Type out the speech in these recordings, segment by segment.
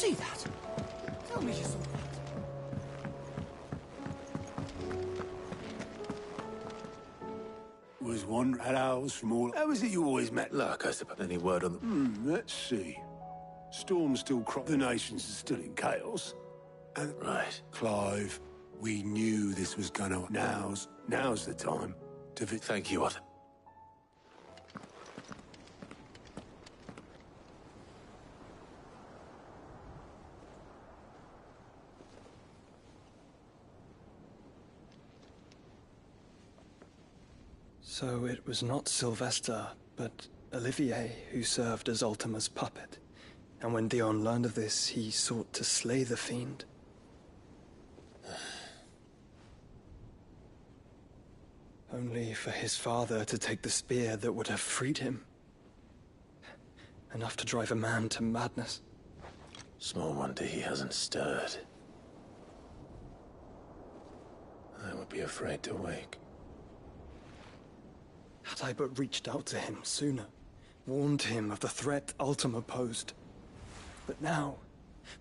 see that? Tell me you saw that. Was one rat hours from all... How is it you always met? Look, I suppose any word on the... Let's see. Storms still crop. The nations are still in chaos. And Right. Clive, we knew this was gonna... Now's the time to... Thank you, Odin. So it was not Sylvester, but Olivier who served as Ultima's puppet. And when Dion learned of this, he sought to slay the fiend. Only for his father to take the spear that would have freed him. Enough to drive a man to madness. Small wonder he hasn't stirred. I would be afraid to wake. Had I but reached out to him sooner, warned him of the threat Ultima posed. But now,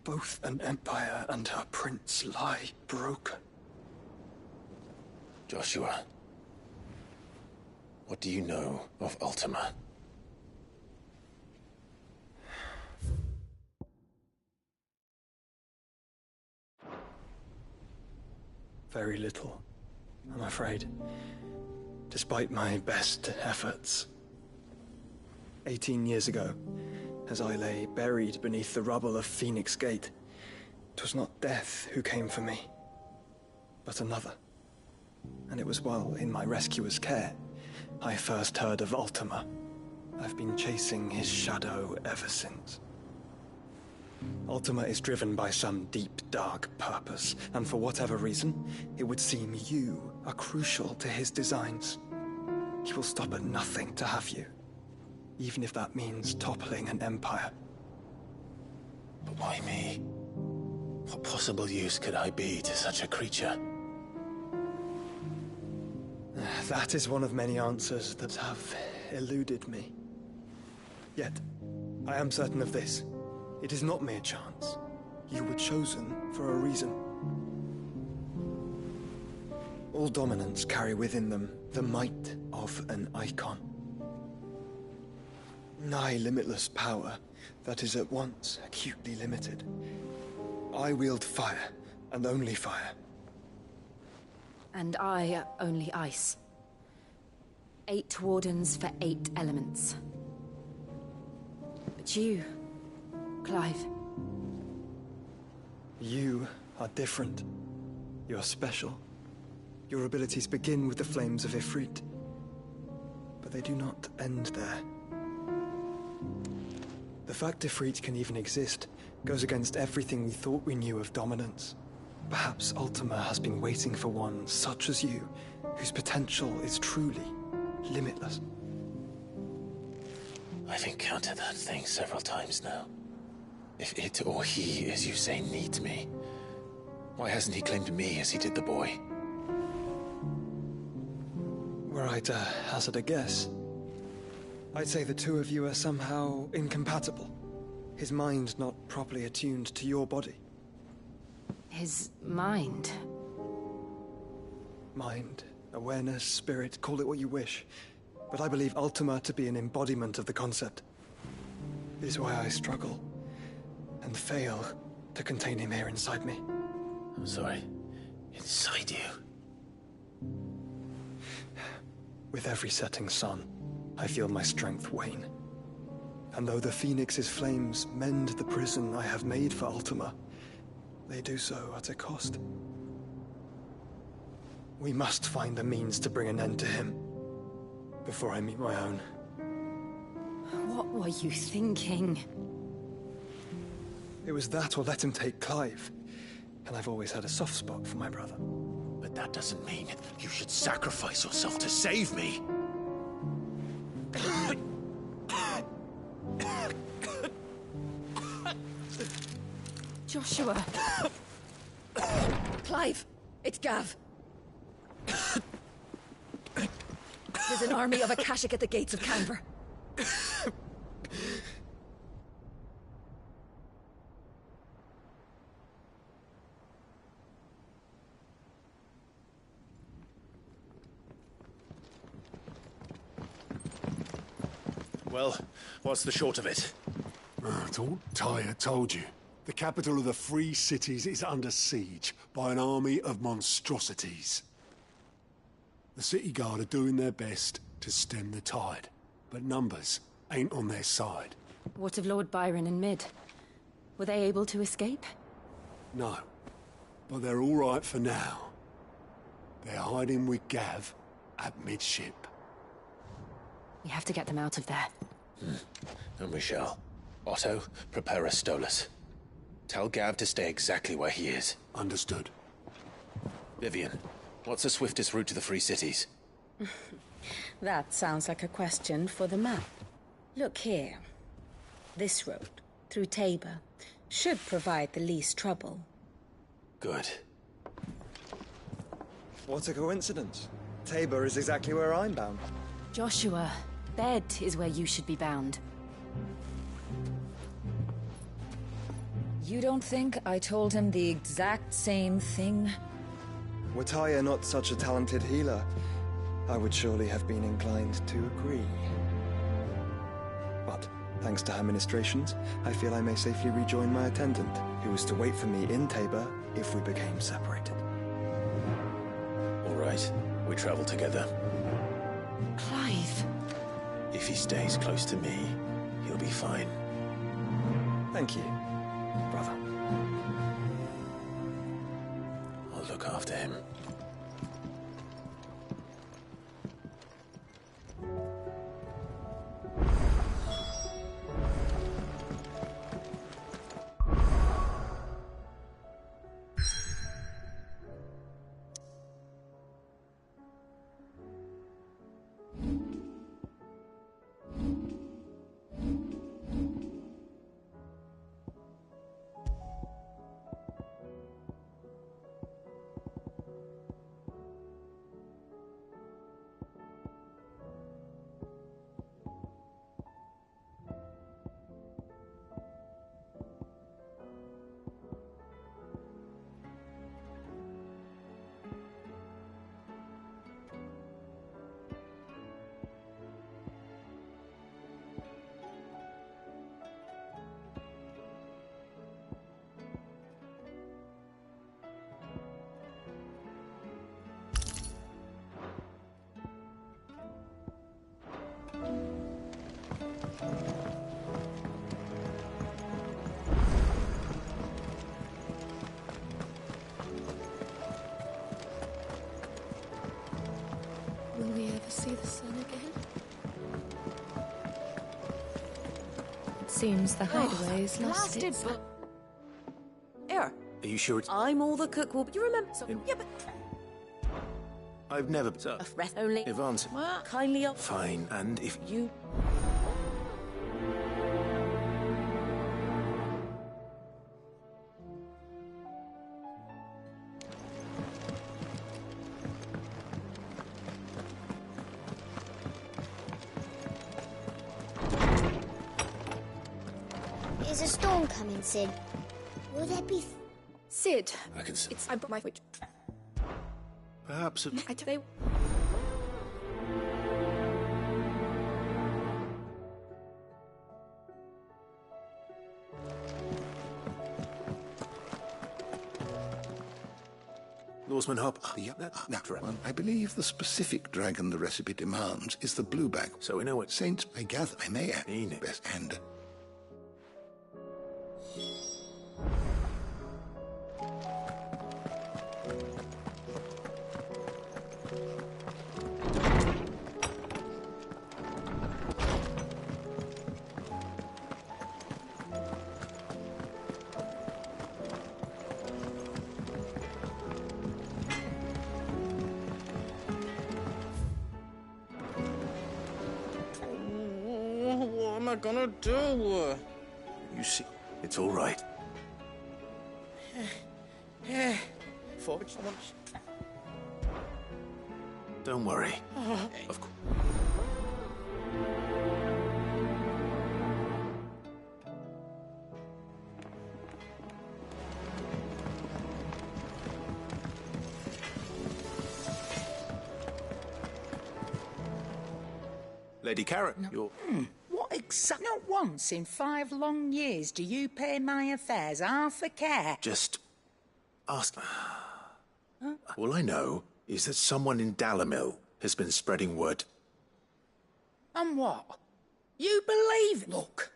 both an empire and her prince lie broken. Joshua, what do you know of Ultima? Very little, I'm afraid. Despite my best efforts. 18 years ago, as I lay buried beneath the rubble of Phoenix Gate, 'twas not death who came for me, but another. And it was while in my rescuer's care, I first heard of Ultima. I've been chasing his shadow ever since. Ultima is driven by some deep, dark purpose, and for whatever reason, it would seem you are crucial to his designs. He will stop at nothing to have you, even if that means toppling an empire. But why me? What possible use could I be to such a creature? That is one of many answers that have eluded me. Yet, I am certain of this. It is not mere chance. You were chosen for a reason. All dominants carry within them the might of an icon. Nigh limitless power that is at once acutely limited. I wield fire, and only fire. And I only ice. 8 wardens for 8 elements. But you, Clive. You are different. You're special. Your abilities begin with the flames of Ifrit. But they do not end there. The fact Ifrit can even exist goes against everything we thought we knew of dominance. Perhaps Ultima has been waiting for one such as you, whose potential is truly limitless. I've encountered that thing several times now. If it or he, as you say, needs me, why hasn't he claimed me as he did the boy? Were I to hazard a guess, I'd say the two of you are somehow incompatible. His mind not properly attuned to your body. His mind. Mind, awareness, spirit, call it what you wish. But I believe Ultima to be an embodiment of the concept. This is why I struggle and fail to contain him here inside me. I'm sorry. Inside you? With every setting sun, I feel my strength wane. And though the Phoenix's flames mend the prison I have made for Ultima, they do so at a cost. We must find a means to bring an end to him before I meet my own. What were you thinking? It was that or let him take Clive. And I've always had a soft spot for my brother. But that doesn't mean you should sacrifice yourself to save me. Joshua. Clive, it's Gav. There's an army of Akashic at the gates of Canver. Well, what's the short of it? It's all Tyre told you. The capital of the Free Cities is under siege by an army of monstrosities. The city guard are doing their best to stem the tide, but numbers ain't on their side. What of Lord Byron and Mid? Were they able to escape? No, but they're all right for now. They're hiding with Gav at midship. We have to get them out of there. And we shall. Otto, prepare a Stolas. Tell Gav to stay exactly where he is. Understood. Vivian, what's the swiftest route to the Free Cities? That sounds like a question for the map. Look here. This road, through Tabor, should provide the least trouble. Good. What a coincidence. Tabor is exactly where I'm bound. Joshua, bed is where you should be bound. You don't think I told him the exact same thing? Were Tyre not such a talented healer, I would surely have been inclined to agree. But, thanks to her ministrations, I feel I may safely rejoin my attendant, who was to wait for me in Tabor if we became separated. All right, we travel together. Clive. If he stays close to me, he'll be fine. Thank you, brother. I'll look after him. Will we ever see the sun again? It seems the hideaway is lost Blasted its... but... Here, Are you sure it's... I'm all the cook will... You remember... So, yeah, but... I've never... A breath only... Evans. Kindly up... Fine, and if... You... Is a storm coming, Sid? Will there be... Sid. I can... It's... I brought my... Which... Perhaps... I tell you... Norseman Hop. Well, I believe the specific dragon the recipe demands is the blueback. So we know what... Saints, I gather, I may add, Mean it. best and... What am I gonna do? You see... It's all right. For someone... Don't worry. Of course. Lady Karen, you're... What Not once in 5 long years do you pay my affairs half a care. Just ask. Huh? All I know is that someone in Dalamil has been spreading word. And what? You believe? Look,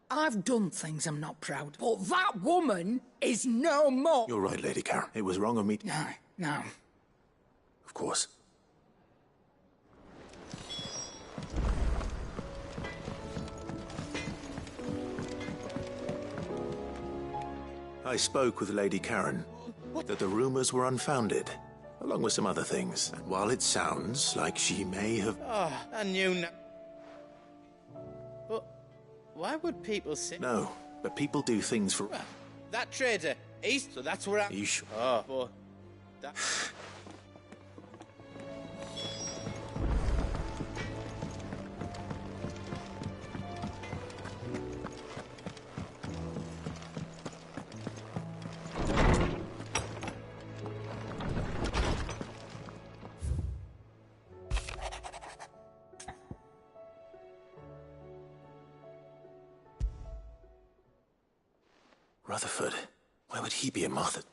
I've done things I'm not proud of, but that woman is no more. You're right, Lady Karen. It was wrong of me. No. Of course. I spoke with Lady Karen that the rumors were unfounded, along with some other things. And while it sounds like she may have... Oh, I knew no... But why would people say... No, but people do things for... Well, that traitor, so that's where I... Are you sure? Oh, but... That... Rutherford, why would he be a Martha?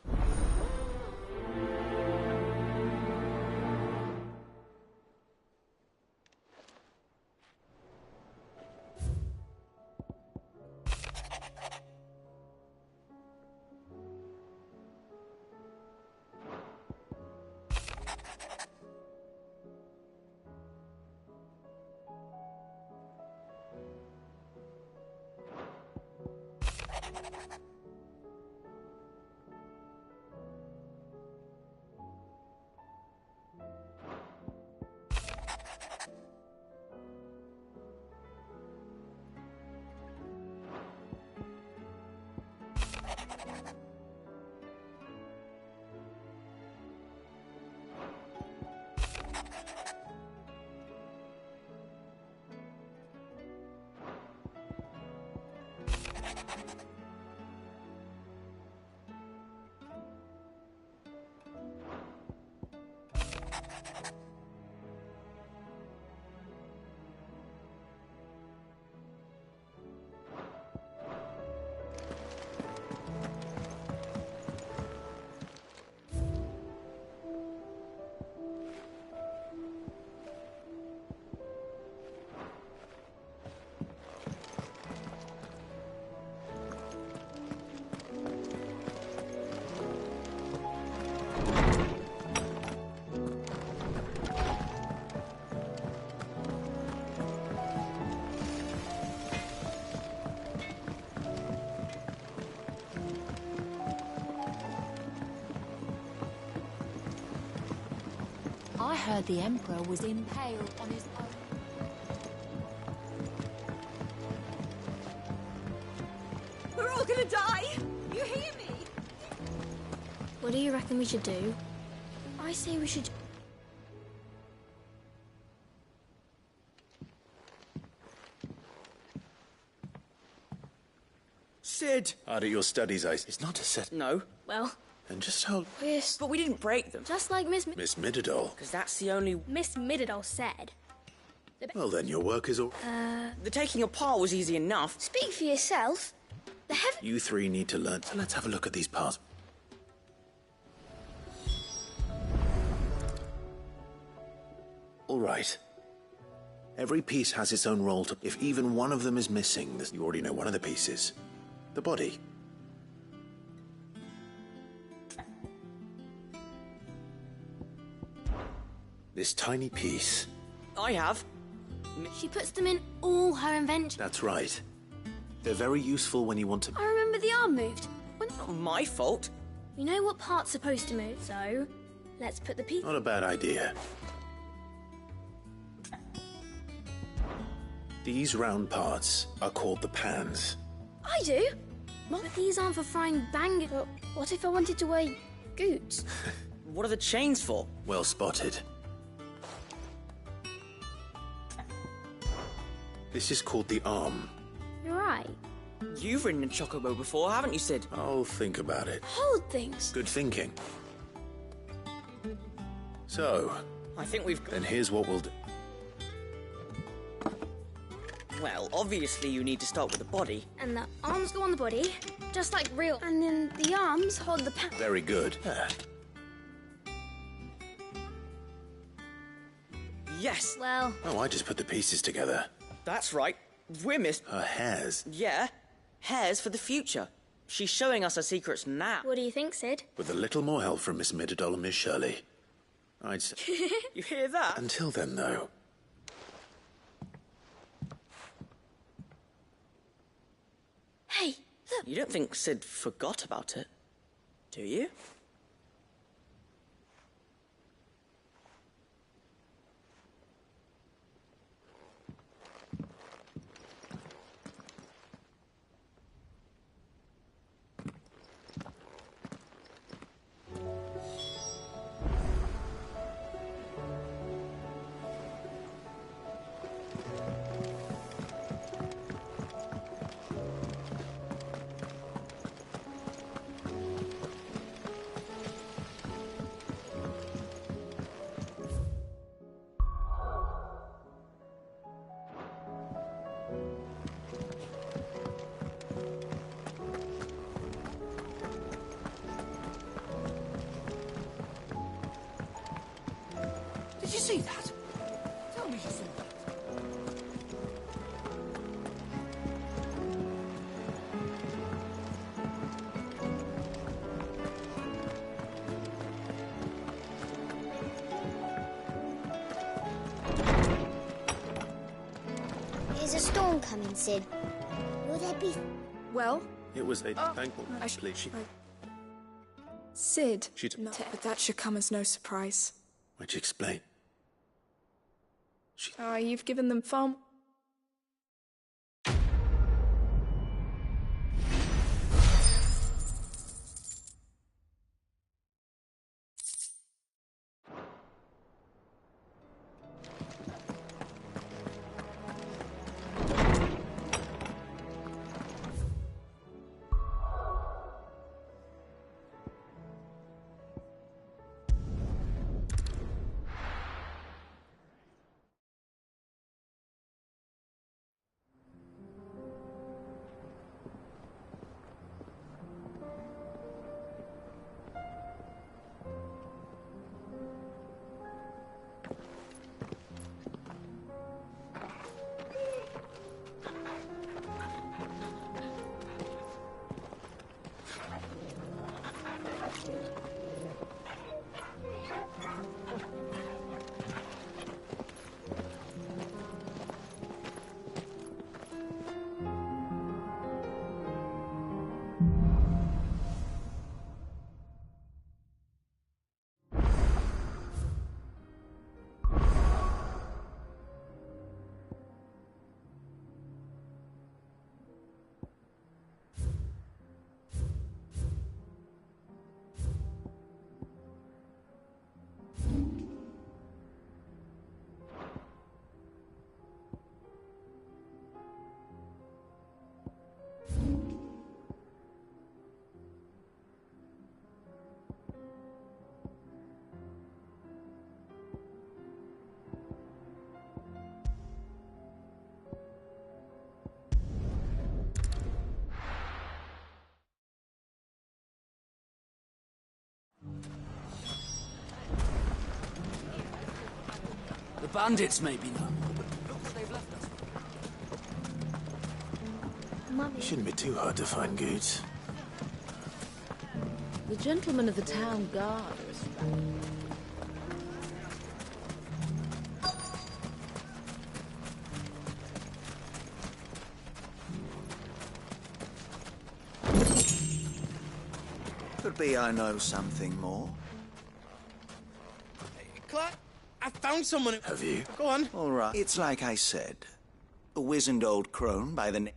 I heard the Emperor was impaled on his own. We're all gonna die! You hear me? What do you reckon we should do? I say we should... Sid! Hard at your studies, it's not a set. No. Well... And just how... Yes. But we didn't break them. Just like Miss Midadol. Because that's the only... Miss Midadol said. Well, then your work is all... The taking apart was easy enough. Speak for yourself. The heaven... You three need to learn. So let's have a look at these parts. All right. Every piece has its own role to... If even one of them is missing, you already know one of the pieces. The body. This tiny piece. I have. She puts them in all her inventions. That's right. They're very useful when you want to... I remember the arm moved. Not my fault. We know what part's supposed to move, so let's put the piece... Not a bad idea. These round parts are called the pans. I do. But these aren't for frying bang. But what if I wanted to wear goots? What are the chains for? Well spotted. This is called the arm. You're right. You've ridden a chocobo before, haven't you, Sid? I'll think about it. Hold things. Good thinking. So... I think we've... Then here's what we'll do. Well, obviously you need to start with the body. And the arms go on the body, just like real. And then the arms hold the power. Very good. Yes. Well... Oh, I just put the pieces together. That's right. We're Her hairs. Yeah. Hairs for the future. She's showing us her secrets now. What do you think, Sid? With a little more help from Miss Midadol and Miss Shirley. I'd say... You hear that? Until then, though. Hey, look. You don't think Sid forgot about it, do you? Did you see that? Tell me you saw that. Is a storm coming, Sid? Will there be... Well? It was a thankful... Sid. She'd... But that should come as no surprise. Why'd you explain? You've given them far... The bandits may be now. Look, they've left us. Mummy. It shouldn't be too hard to find goods. The gentlemen of the town guard are a strike. Could be I know something more. Clark, I found someone who... Have you? Go on. All right. It's like I said. A wizened old crone by the name...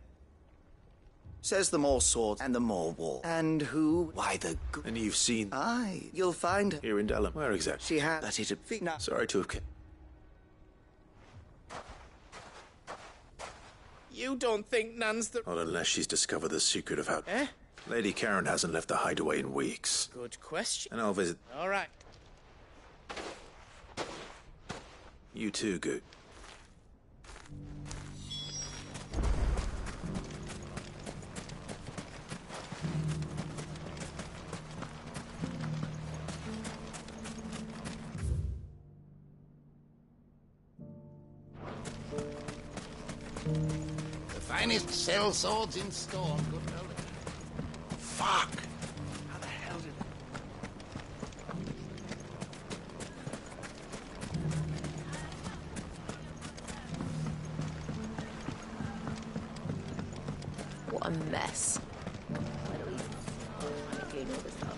Says the more swords and the more war. And who? Why, the... And you've seen... Aye, you'll find her. Here in Dellum. Where exactly? She had... That is a... No. Sorry to have... You don't think Nan's the... Not unless she's discovered the secret of how... Eh? Lady Karen hasn't left the hideaway in weeks. Good question. And I'll visit... All right. You too, Goot. The finest cell swords in Storm, good old. Fuck! How the hell did What a mess. Why don't we try to clean all this up?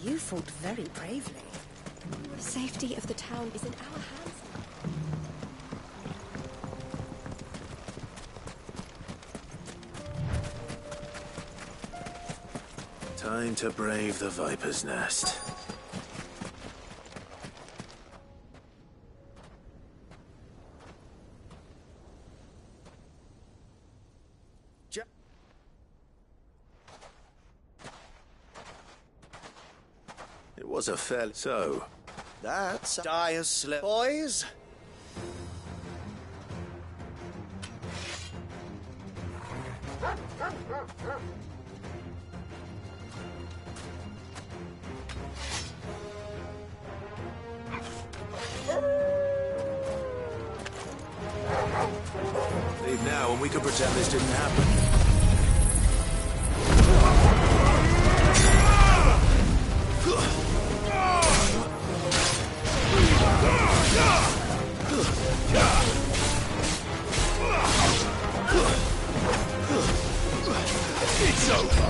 You fought very bravely. The safety of the town is in our hands now. Time to brave the Viper's Nest. It was a fair... So... That's dire slip, boys. Leave now and we can pretend this didn't happen. It's over.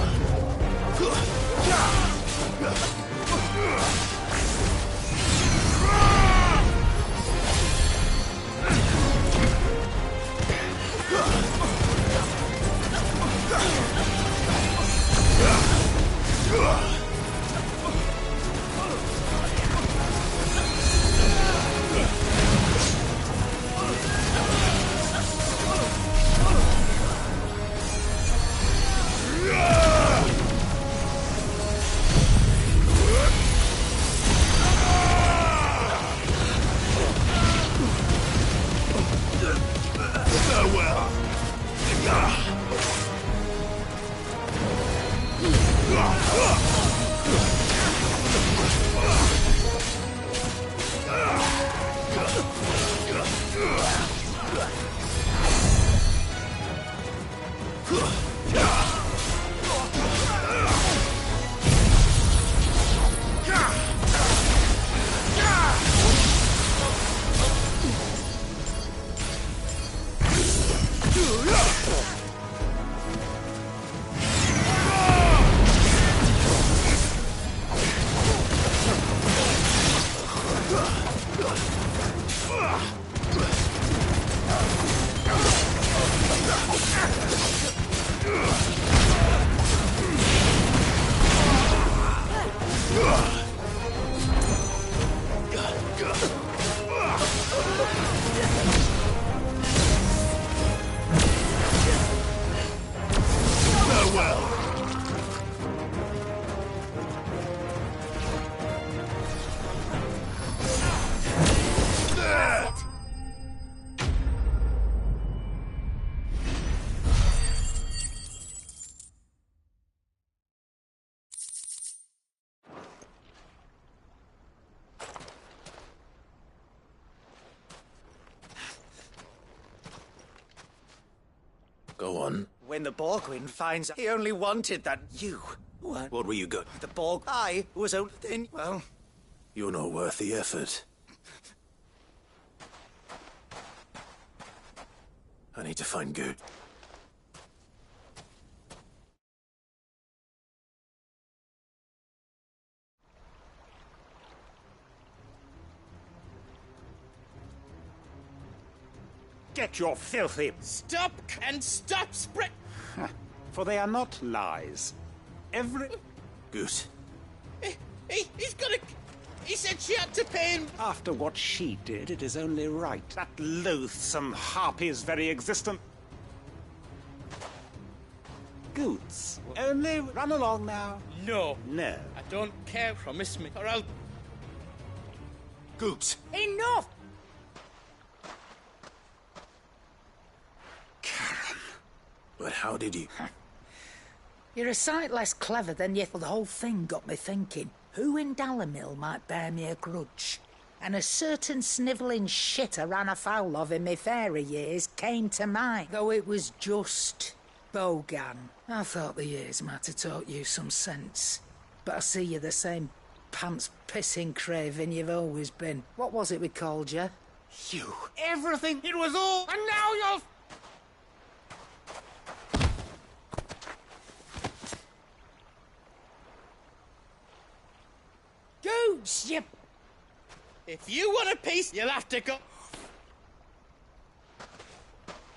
Go on. When the Borgwyn finds he only wanted that you. What were you good? The Borg. I was only then. Well, you're not worth the effort. I need to find Good. Get your filthy... Stop and stop spread... For they are not lies. Every... Good. He's gonna... He said she had to pay him... After what she did, it is only right. That loathsome harpy's very existence... Goots, only run along now. No. No. I don't care. Promise me, or I'll... Goots. Enough! But how did you... You're a sight less clever than you. Well, the whole thing got me thinking. Who in Dalamil might bear me a grudge? And a certain snivelling shit I ran afoul of in my fairy years came to mind, though it was just Bogan. I thought the years might have taught you some sense. But I see you're the same pants-pissing craven you've always been. What was it we called you? You. Everything. It was all. And now you're... Goose, you... If you want a piece, you'll have to go...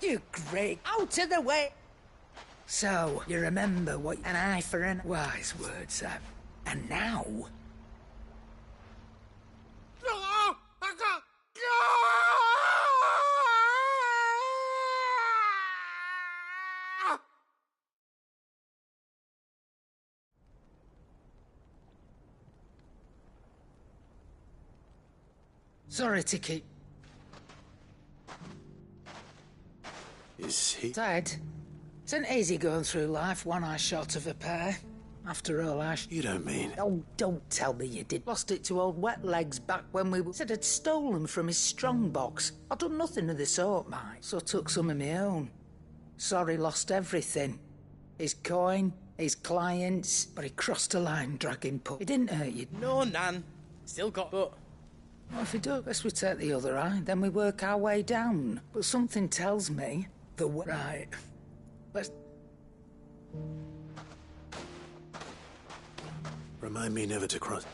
You great... Out of the way! So, you remember what an eye for an... Wise words, and now... Sorry to keep... Is he... Dad, it's an easy going through life, one eye short of a pair. After all, You don't mean... Oh, don't tell me you did. Lost it to old Wet Legs back when we said I'd stolen from his strongbox. I'd done nothing of the sort, mate, so I took some of my own. Sorry, lost everything. His coin, his clients, but he crossed a line, dragging pup. He didn't hurt you. No, Nan. Still got... But... Well, if we do, best we take the other eye, then we work our way down. But something tells me the way... Right. Let's... Remind me never to cross...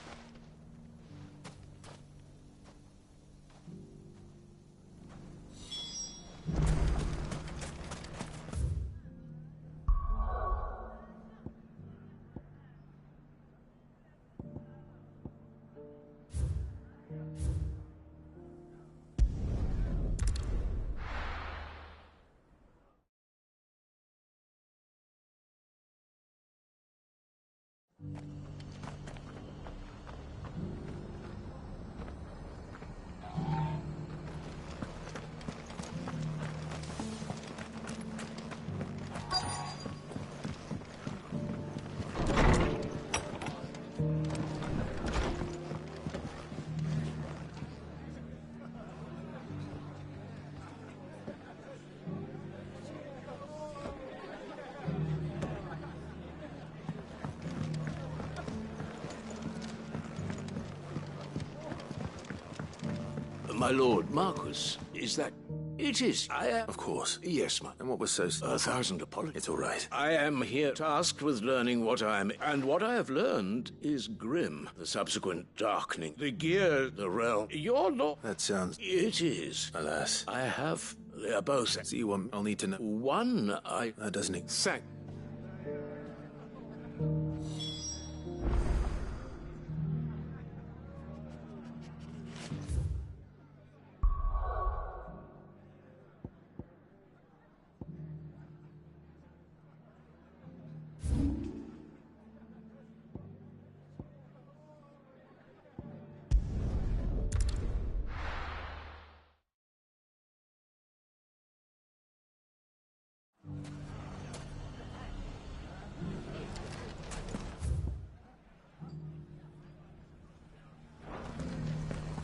My lord, Marquis, is that... It is. I am... Of course. Yes, ma. And what was so... 1,000 apologies. It's all right. I am here tasked with learning what I am... And what I have learned is grim. The subsequent darkening. The gear, the realm. Your lord... That sounds... It is. Alas. I have... They are both... So you want... I'll need to know... One, I... That doesn't... Sack...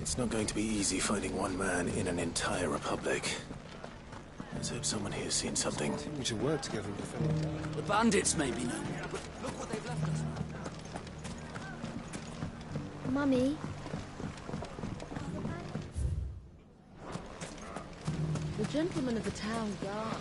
It's not going to be easy finding one man in an entire republic. Let's hope someone here's seen something. Continue to work together and defend it. The bandits may be known, but look what they've left us. Mummy? The gentleman of the town guard.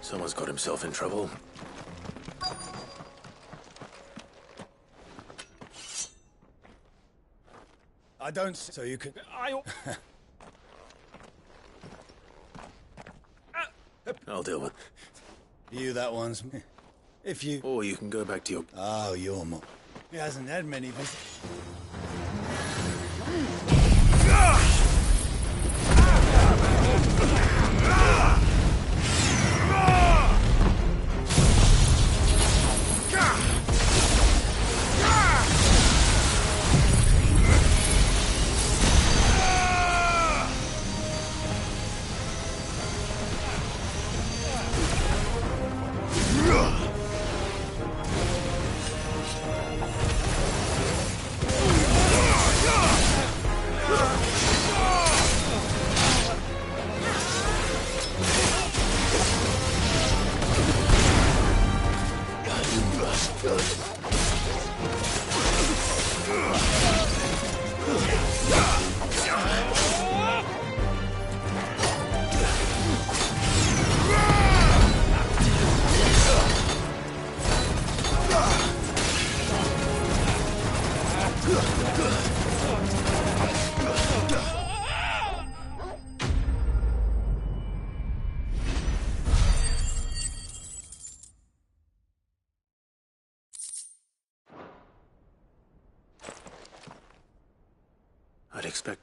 Someone's got himself in trouble. I don't... So you can... I'll deal with... You that one's... If you... Or you can go back to your... Oh, your mom. He hasn't had many visitors. I'd expect...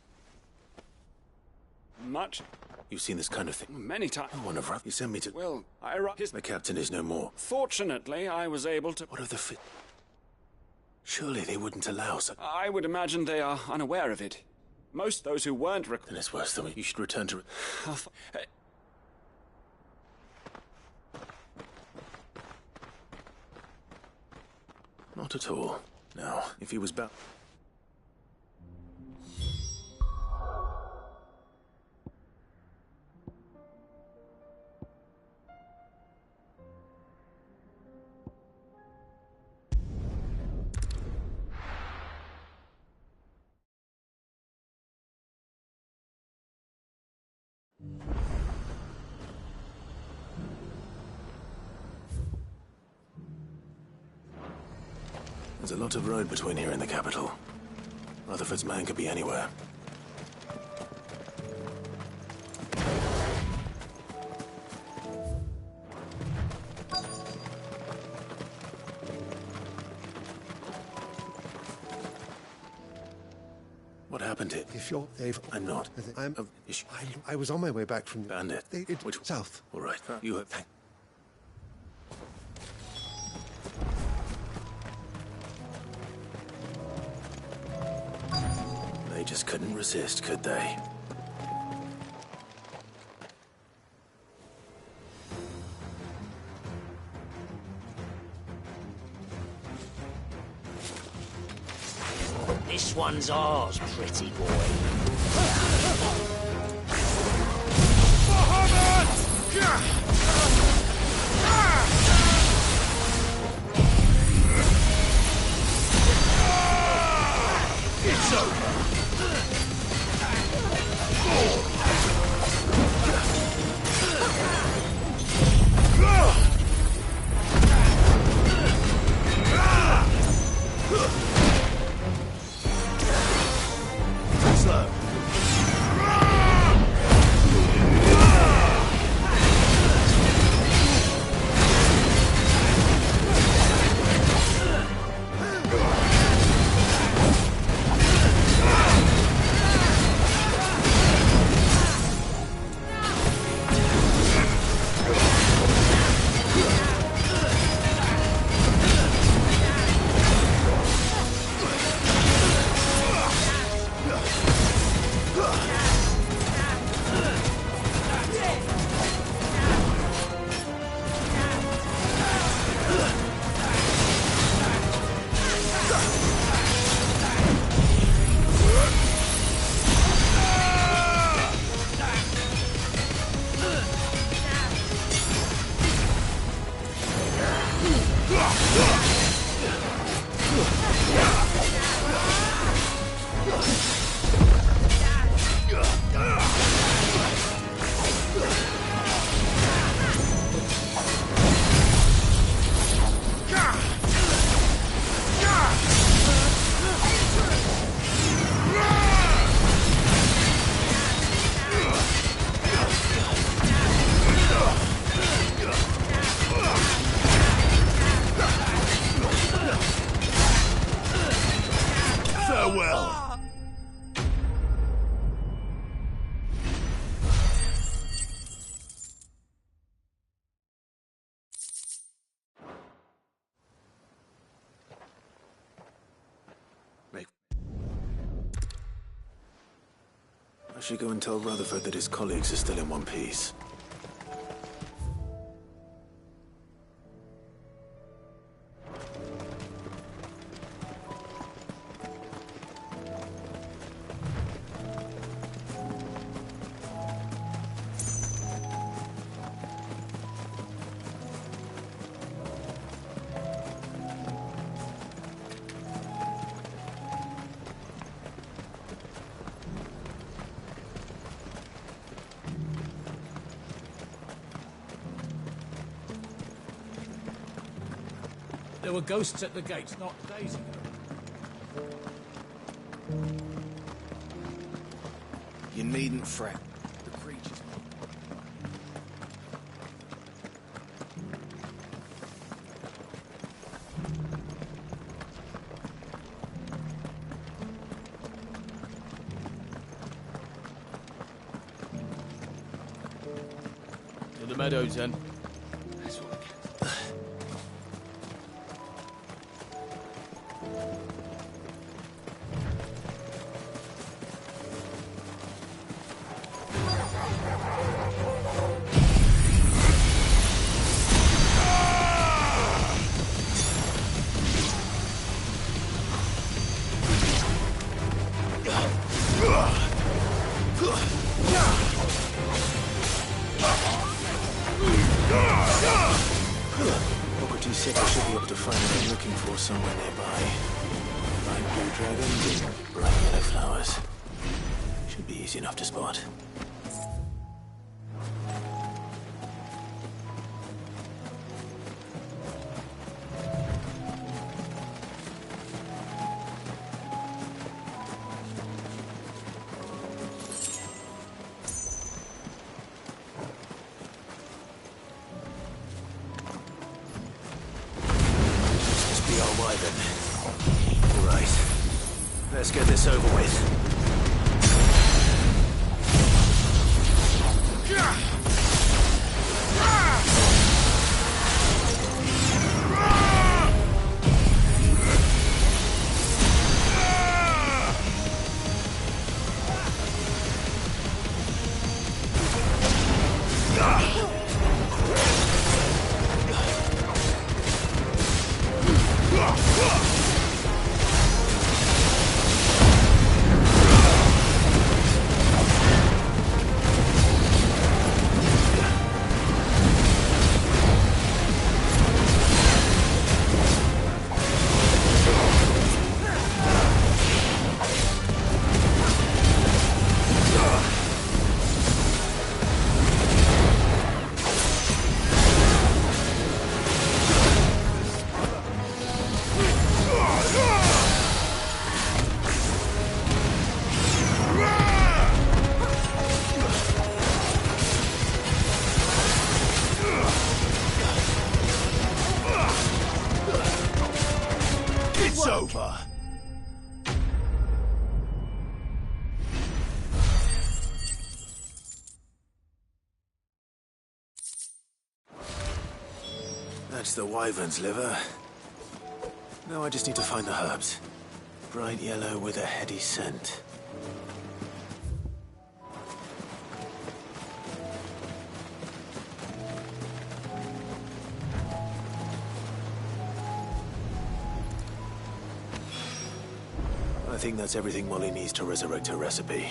Much? You've seen this kind of thing? Many times. Oh, one of you sent me to... Well, The captain is no more. Fortunately, I was able to... What of the Surely they wouldn't allow such... I would imagine they are unaware of it. Most those who weren't... Then it's worse than you should return to... Not at all. Now, if he was back... There's a lot of road between here and the capital. Rutherford's man could be anywhere. What happened here? If you're... I'm not. I was on my way back from... Bandit. Which... South. All right. You have... They just couldn't resist, could they? This one's ours, pretty boy. It's over. Slow. Farewell. I should go and tell Rutherford that his colleagues are still in one piece. There were ghosts at the gates not days ago. You needn't fret. The creatures. the meadows, then. Somewhere nearby. Bright blue dragons and bright yellow flowers. Should be easy enough to spot. Let's get this over with. That's the wyvern's liver. Now I just need to find the herbs. Bright yellow with a heady scent. I think that's everything Molly needs to resurrect her recipe.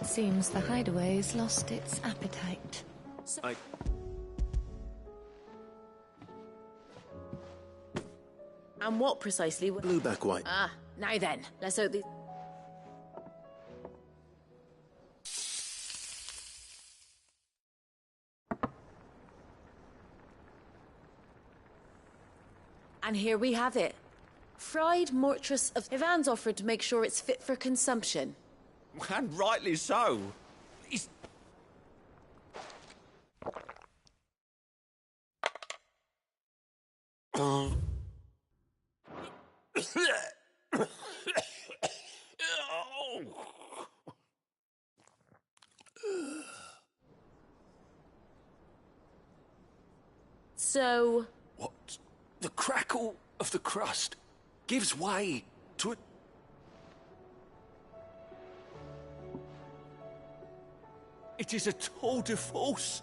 Seems the hideaway's lost its appetite. And what precisely? Blue back white. Ah, now then, let's hope the. And here we have it. Fried mortress of Ivan's offered to make sure it's fit for consumption. And rightly so. So... What? The crackle of the crust gives way to a... It is a tour de force.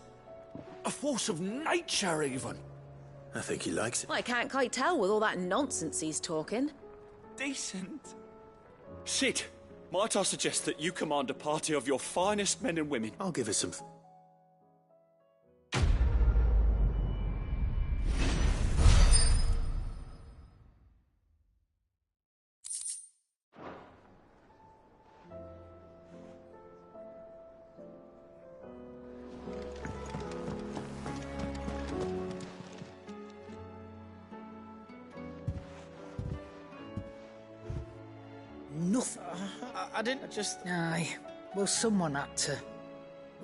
A force of nature, even. I think he likes it. I can't quite tell with all that nonsense he's talking. Decent. Sid, might I suggest that you command a party of your finest men and women? I'll give us some... nothing. I didn't just... Aye. Well, someone had to.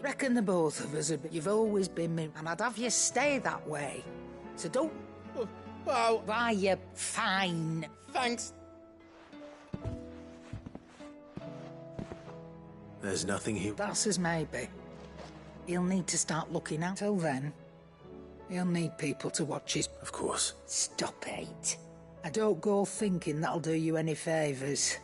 Reckon the both of us would be... You've always been me, and I'd have you stay that way. So don't... Wow. Why, you're fine. Thanks. There's nothing he... That's as maybe. He'll need to start looking out. Till then, he'll need people to watch his... Of course. Stop it. I don't go thinking that'll do you any favours.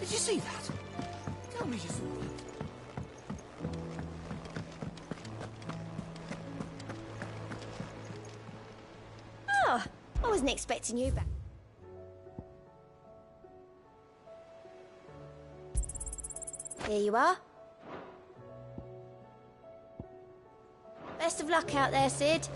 Did you see that? Tell me you saw that. Oh, I wasn't expecting you back. Here you are. Best of luck out there, Sid.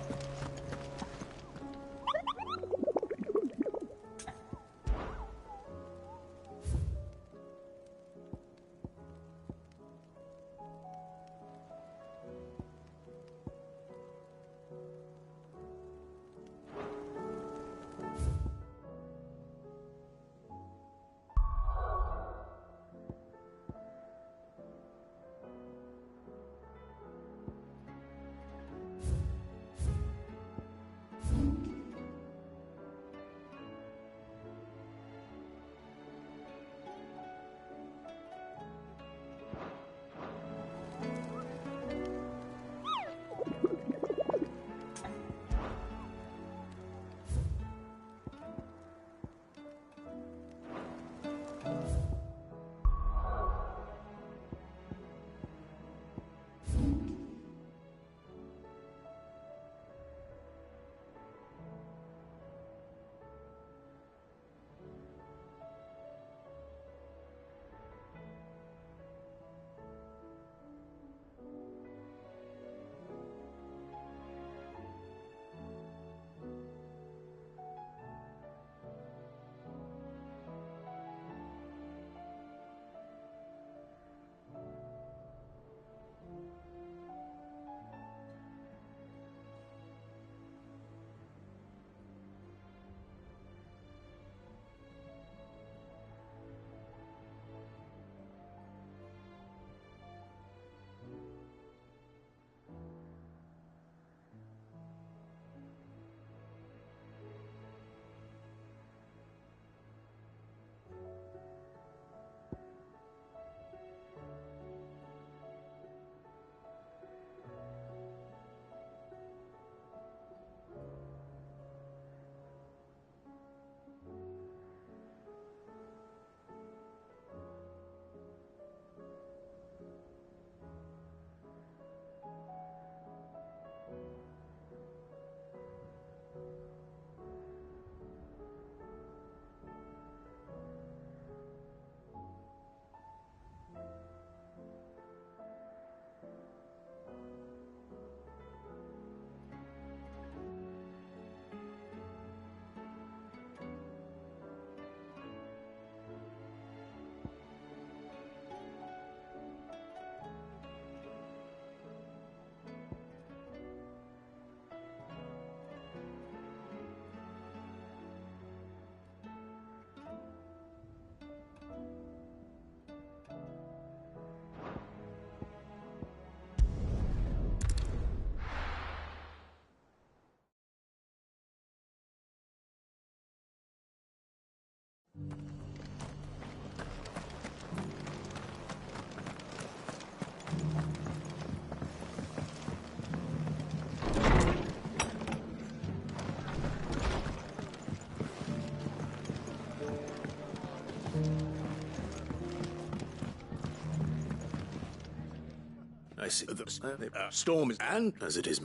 I see. The storm is... And as it is...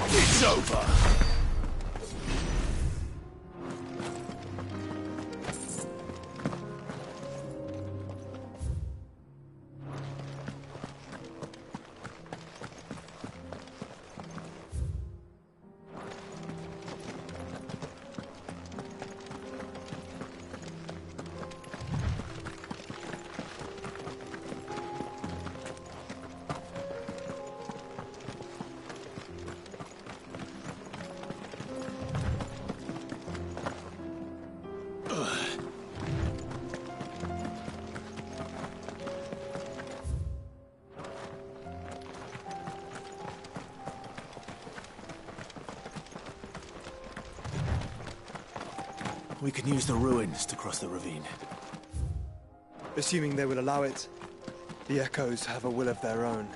It's over! We can use the ruins to cross the ravine. Assuming they will allow it. The Echoes have a will of their own.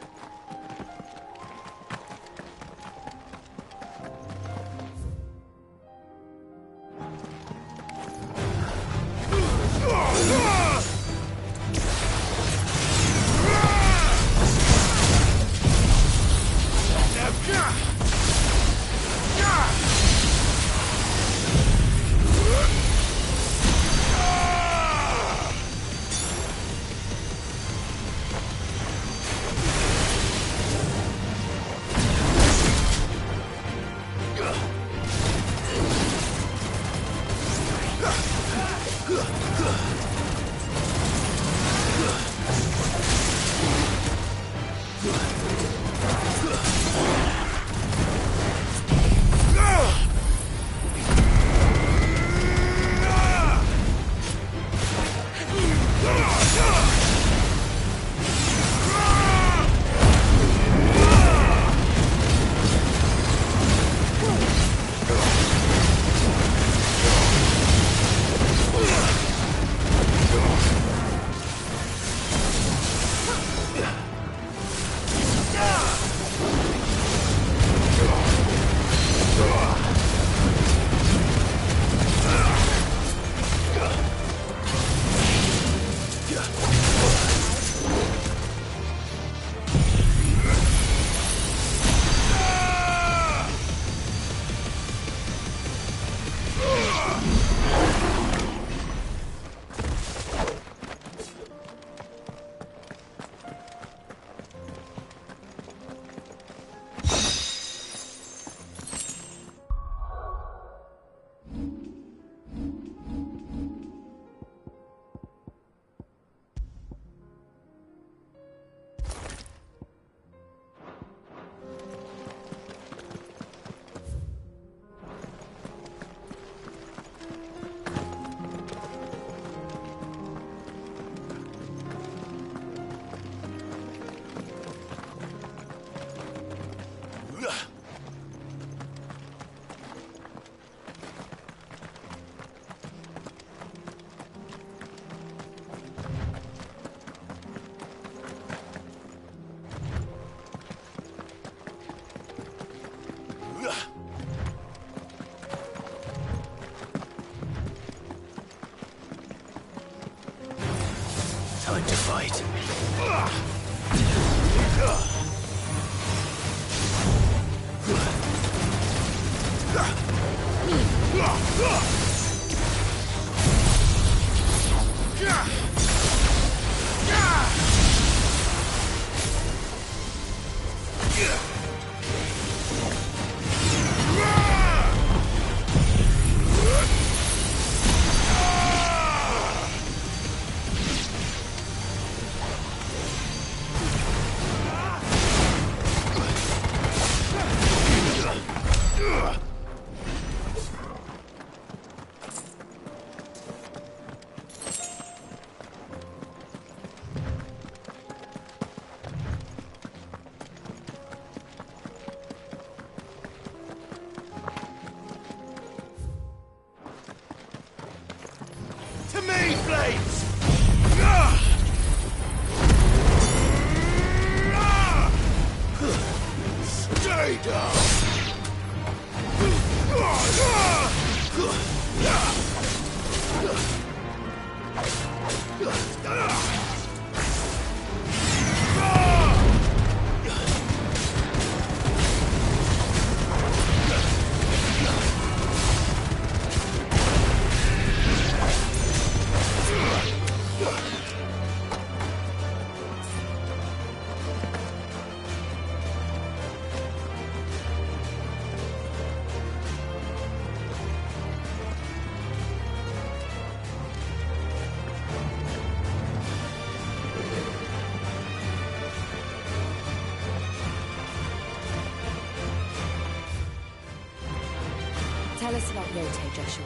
Tell us about Yote, Joshua.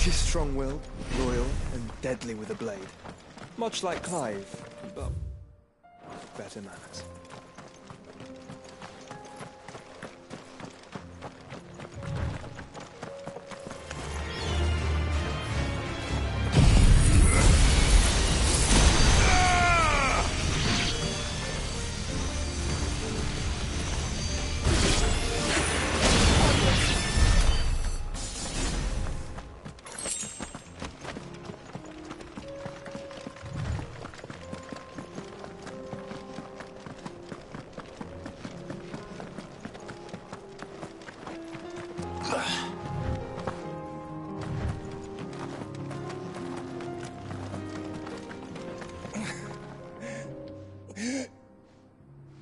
She's strong-willed, loyal, and deadly with a blade. Much like Clive, but better manners.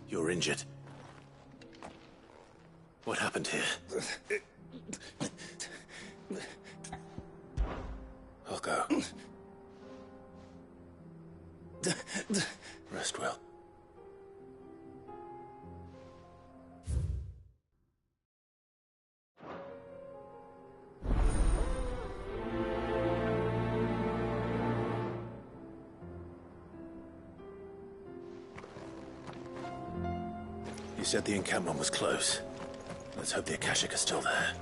You're injured. What happened here? I'll go. Rest well. You said the encampment was close. Let's hope the Akashic are still there.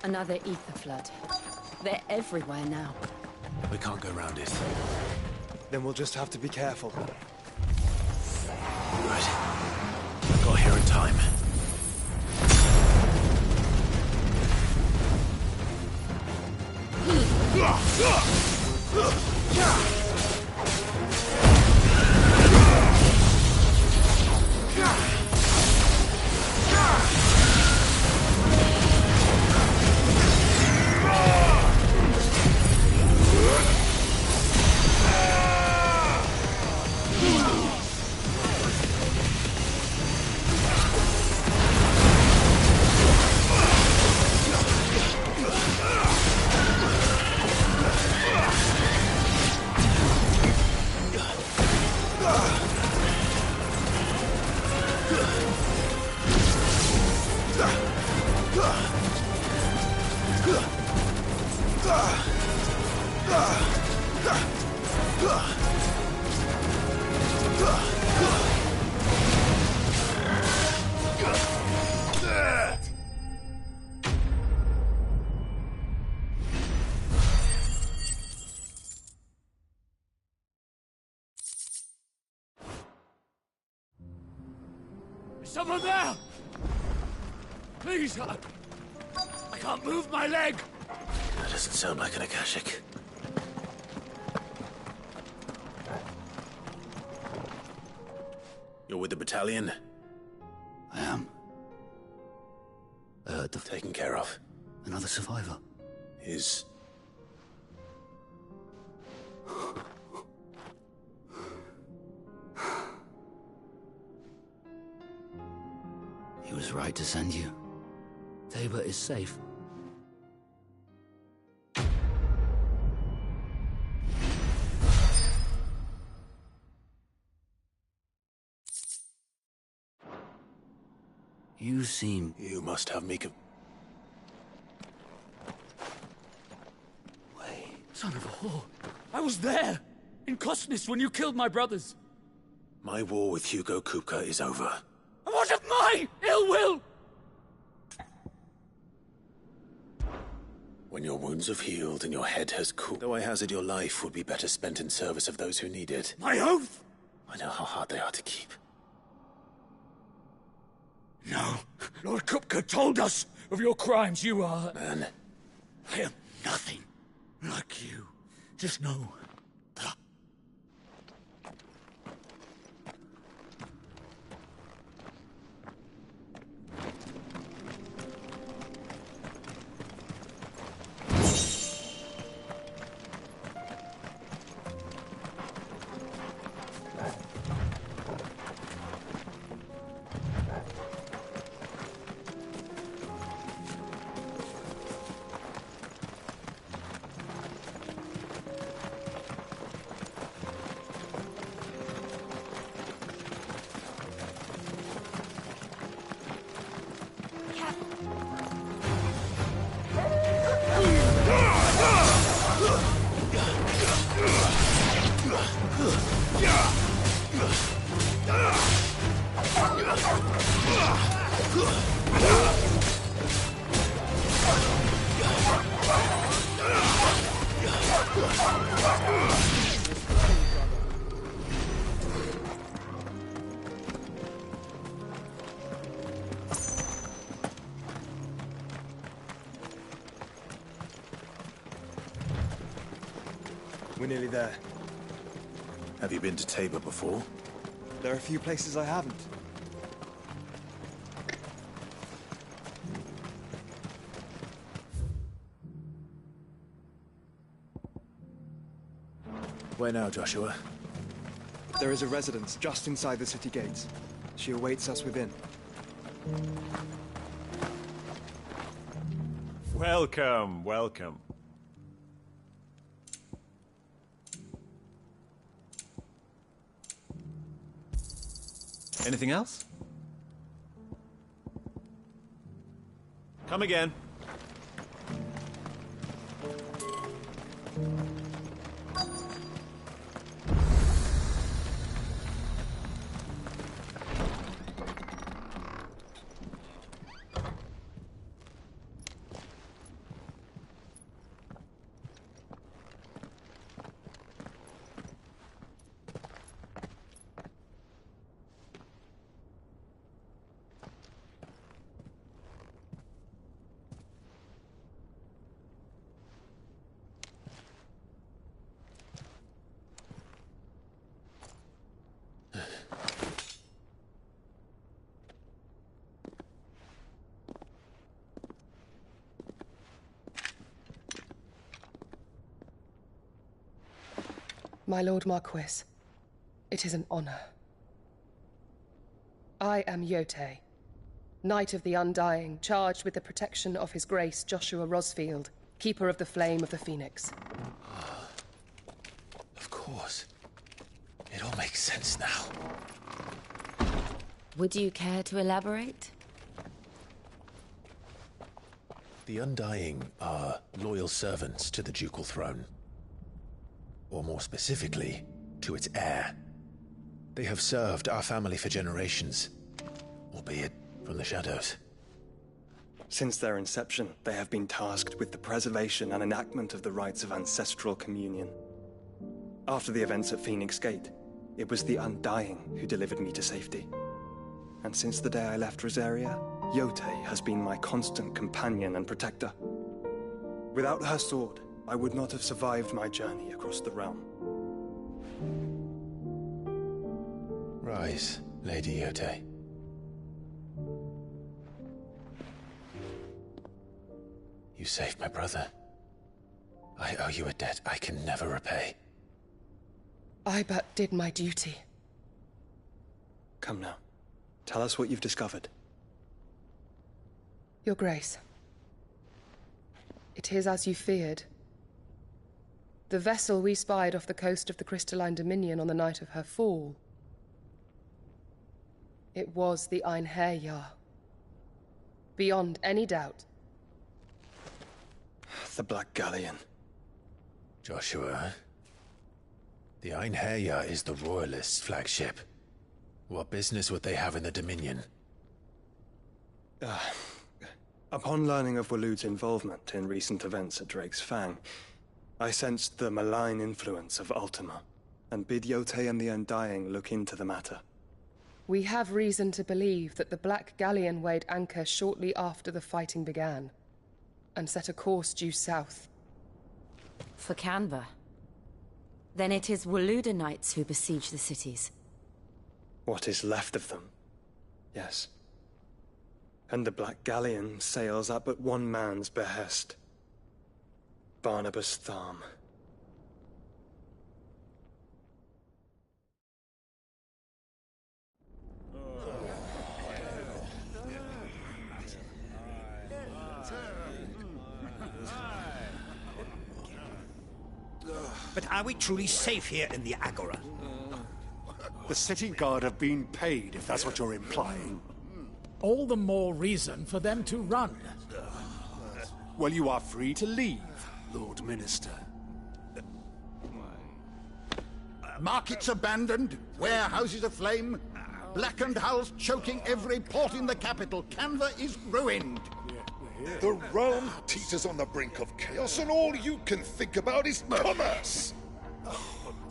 Another ether flood. They're everywhere now. We can't go round it. Then we'll just have to be careful. Right. I got here in time. Is someone there? Please, I can't move my leg. That doesn't sound like an Akashic. You're with the battalion? I am. I heard the... Taken care of. Another survivor. Is... He was right to send you. Tabor is safe. You seem... You must have me... Wait. Son of a whore. I was there, in Kosnis, when you killed my brothers. My war with Hugo Kupka is over. And what of my ill will? When your wounds have healed and your head has cooled, though I hazard your life would be better spent in service of those who need it. My oath? I know how hard they are to keep. No. Lord Kupka told us of your crimes. You are... Man. I am nothing like you. Just know that... We're nearly there. Have you been to Tabor before? There are a few places I haven't. Where now, Joshua? There is a residence just inside the city gates. She awaits us within. Welcome, welcome. Anything else? Come again. My Lord Marquis, it is an honor. I am Yote, Knight of the Undying, charged with the protection of His Grace Joshua Rosfield, Keeper of the Flame of the Phoenix. Of course. It all makes sense now. Would you care to elaborate? The Undying are loyal servants to the ducal throne. Or more specifically, to its heir. They have served our family for generations, albeit from the shadows. Since their inception, they have been tasked with the preservation and enactment of the rites of ancestral communion. After the events at Phoenix Gate, it was the Undying who delivered me to safety. And since the day I left Rosaria, Yote has been my constant companion and protector. Without her sword, I would not have survived my journey across the realm. Rise, Lady Yote. You saved my brother. I owe you a debt I can never repay. I but did my duty. Come now. Tell us what you've discovered. Your Grace. It is as you feared. The vessel we spied off the coast of the Crystalline Dominion on the night of her fall. It was the Einherjar. Beyond any doubt. The Black Galleon. Joshua, the Einherjar is the Royalists' flagship. What business would they have in the Dominion? Upon learning of Waloed's involvement in recent events at Drake's Fang, I sensed the malign influence of Ultima, and bid Yote and the Undying look into the matter. We have reason to believe that the Black Galleon weighed anchor shortly after the fighting began, and set a course due south. For Canva. Then it is Waloedanites who besiege the cities. What is left of them, yes. And the Black Galleon sails at but one man's behest. Barnabas Tharm. But are we truly safe here in the Agora? The city guard have been paid, if that's what you're implying. All the more reason for them to run. Well, you are free to leave, Lord Minister. Markets abandoned, warehouses aflame, blackened hulls choking every port in the capital. Canva is ruined. The realm teeters on the brink of chaos, and all you can think about is commerce!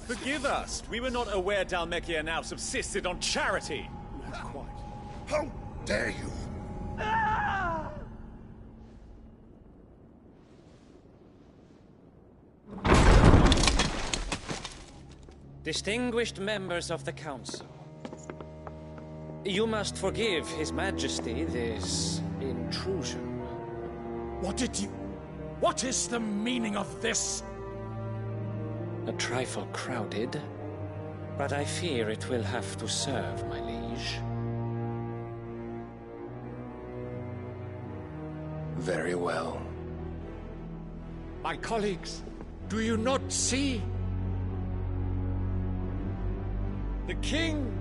Forgive us. We were not aware Dhalmekia now subsisted on charity. Not quite. How dare you? Distinguished members of the Council, you must forgive His Majesty this intrusion. What is the meaning of this? A trifle crowded, but I fear it will have to serve, my liege. Very well. My colleagues, do you not see? The king!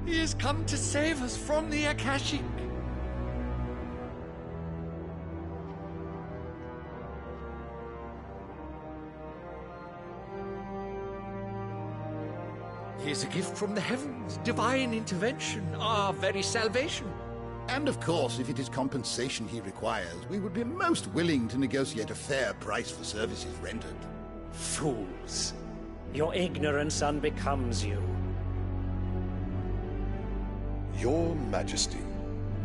He has come to save us from the Akashic! He is a gift from the heavens, divine intervention, our very salvation. And of course, if it is compensation he requires, we would be most willing to negotiate a fair price for services rendered. Fools. Your ignorance unbecomes you. Your Majesty,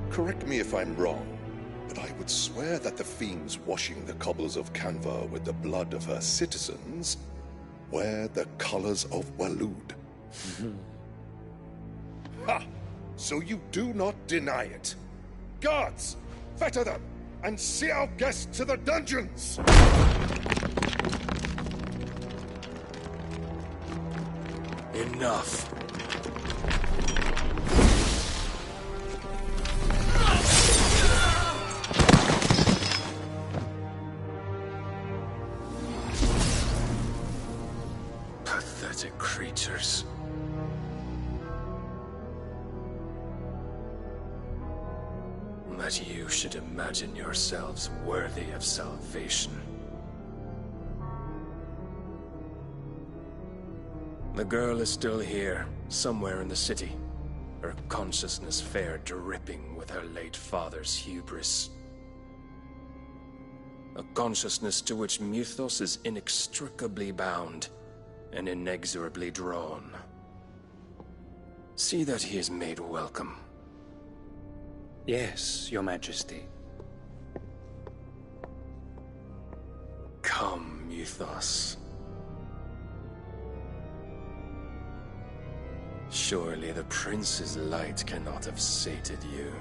correct me if I'm wrong, but I would swear that the fiends washing the cobbles of Canva with the blood of her citizens wear the colors of Waloed. Ha! So you do not deny it. Guards, fetter them, and see our guests to the dungeons! Enough. Pathetic creatures. That you should imagine yourselves worthy of salvation. The girl is still here, somewhere in the city, her consciousness fair dripping with her late father's hubris. A consciousness to which Mythos is inextricably bound and inexorably drawn. See that he is made welcome. Yes, Your Majesty. Come, Mythos. Surely the prince's light cannot have sated you.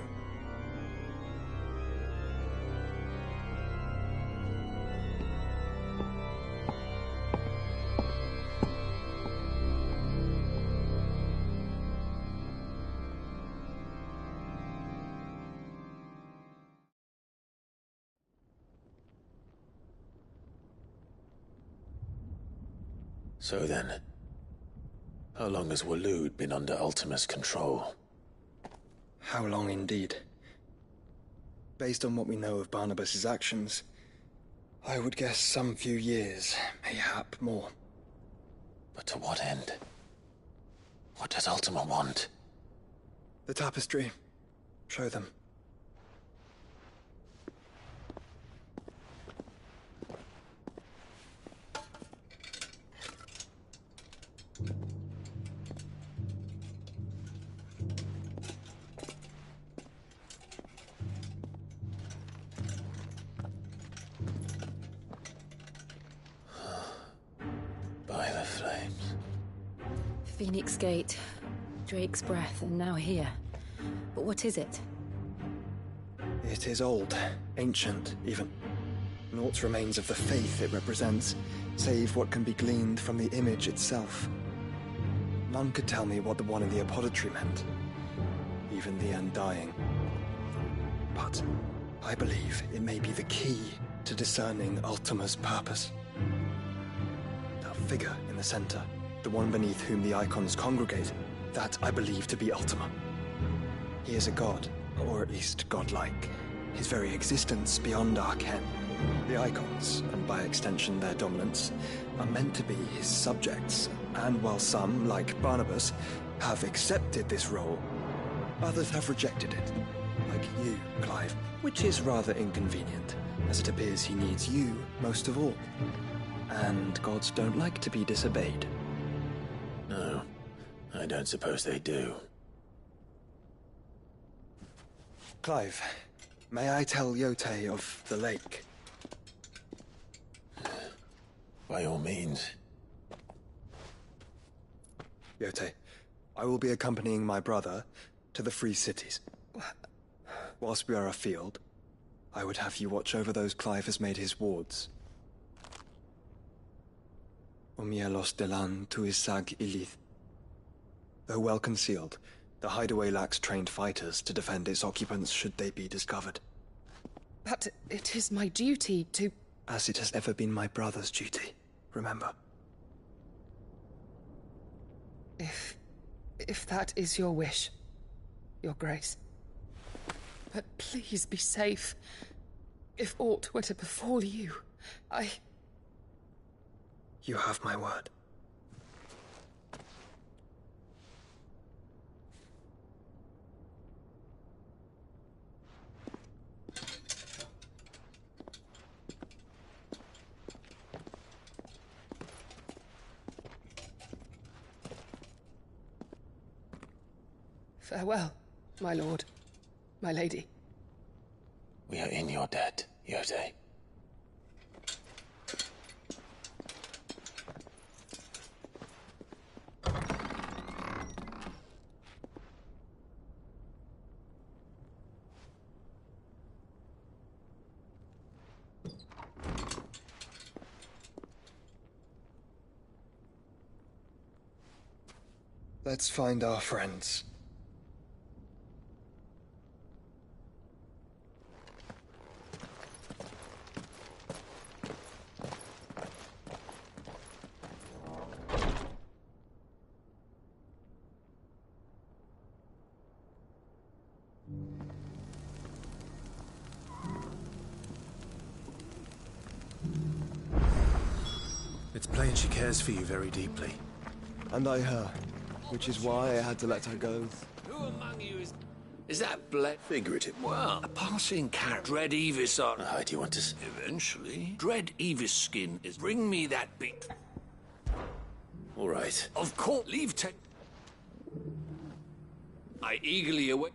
So then, how long has Waloed been under Ultima's control? How long indeed? Based on what we know of Barnabas's actions, I would guess some few years, mayhap more. But to what end? What does Ultima want? The tapestry. Show them. By the flames. Phoenix Gate, Drake's Breath, and now here. But what is it? It is old, ancient, even. Naught remains of the faith it represents, save what can be gleaned from the image itself. None could tell me what the one in the apothecary meant, even the Undying. But I believe it may be the key to discerning Ultima's purpose. That figure in the center, the one beneath whom the icons congregate, that I believe to be Ultima. He is a god, or at least godlike, his very existence beyond our ken. The Icons, and by extension their dominants, are meant to be his subjects, and while some, like Barnabas, have accepted this role, others have rejected it, like you, Clive, which is rather inconvenient, as it appears he needs you most of all. And gods don't like to be disobeyed. No, I don't suppose they do. Clive, may I tell Yote of the lake? By all means. Yote, I will be accompanying my brother to the Free Cities. Whilst we are afield, I would have you watch over those Clive has made his wards. Omielos delan tuisag ilith. Though well concealed, the hideaway lacks trained fighters to defend its occupants should they be discovered. But it is my duty to... As it has ever been my brother's duty, remember. If that is your wish, Your Grace. But please be safe. If aught were to befall you, You have my word. Farewell, my lord, my lady. We are in your debt, Yote. Let's find our friends. It's plain she cares for you very deeply. And I her, which is why I had to let her go. Who among you is that black? Figurative. Well, a passing cat. Dread Evis on. Do you want to... Eventually. Dread Evis skin is... Bring me that beat. All right. Of course. Leave I eagerly await...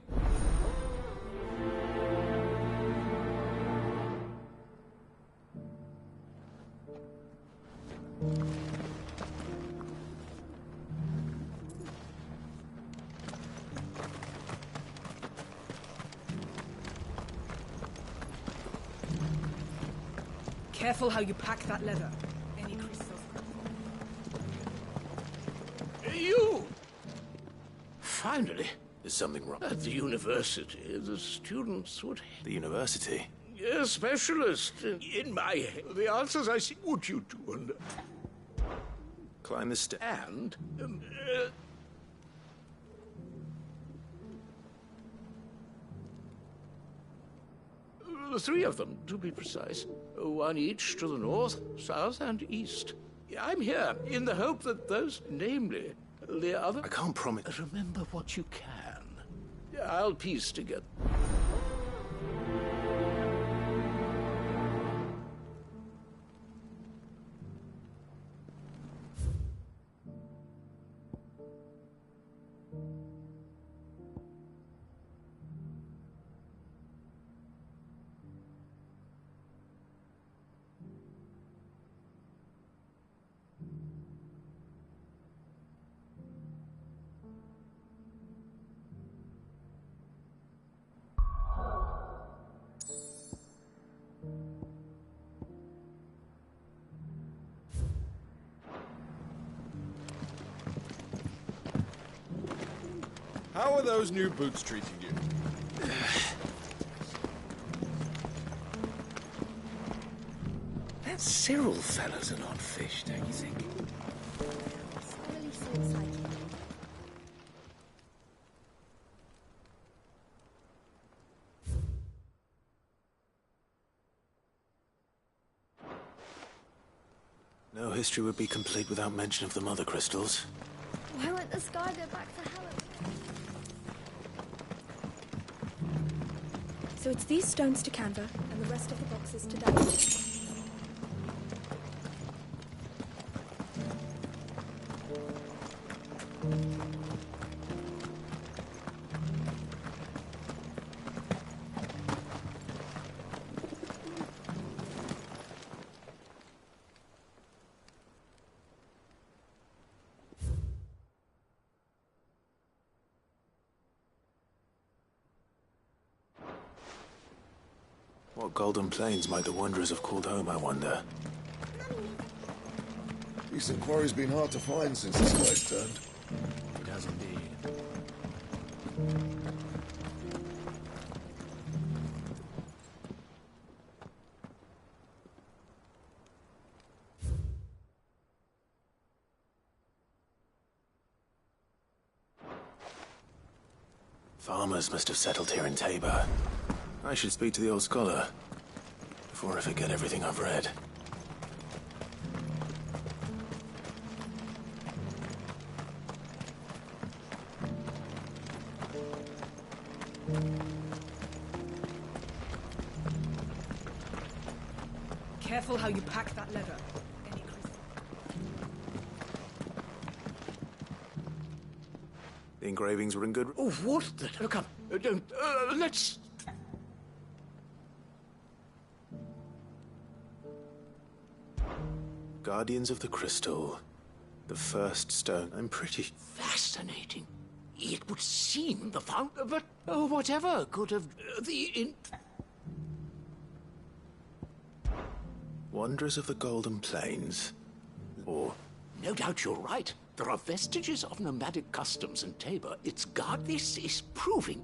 Careful how you pack that leather. Any crystals... You! Finally. Is something wrong? At the university, the students would... The university? A specialist in my head. The answers I see... Would you do and... Climb the stairs. And... the three of them, to be precise. One each to the north, south, and east. I'm here in the hope that those, namely, the other... I can't promise... Remember what you can. I'll piece together. How are those new boots treating you? That Cyril fella's an odd fish, don't you think? history would be complete without mention of the mother crystals. Why won't the sky go back to Helen? So it's these stones to Canva, and the rest of the boxes to Dad. What golden plains might the wanderers have called home, I wonder? Decent quarry's been hard to find since the sky's turned. It has indeed. Farmers must have settled here in Tabor. I should speak to the old scholar before I forget everything I've read. Careful how you pack that leather. The engravings were in good... Oh, what the... Look up. Don't... let's... Guardians of the Crystal. The first stone. I'm pretty... Fascinating. It would seem the founder, but whatever could have... Wanderers of the Golden Plains. Or... No doubt you're right. There are vestiges of nomadic customs in Tabor. Its god, this is proving...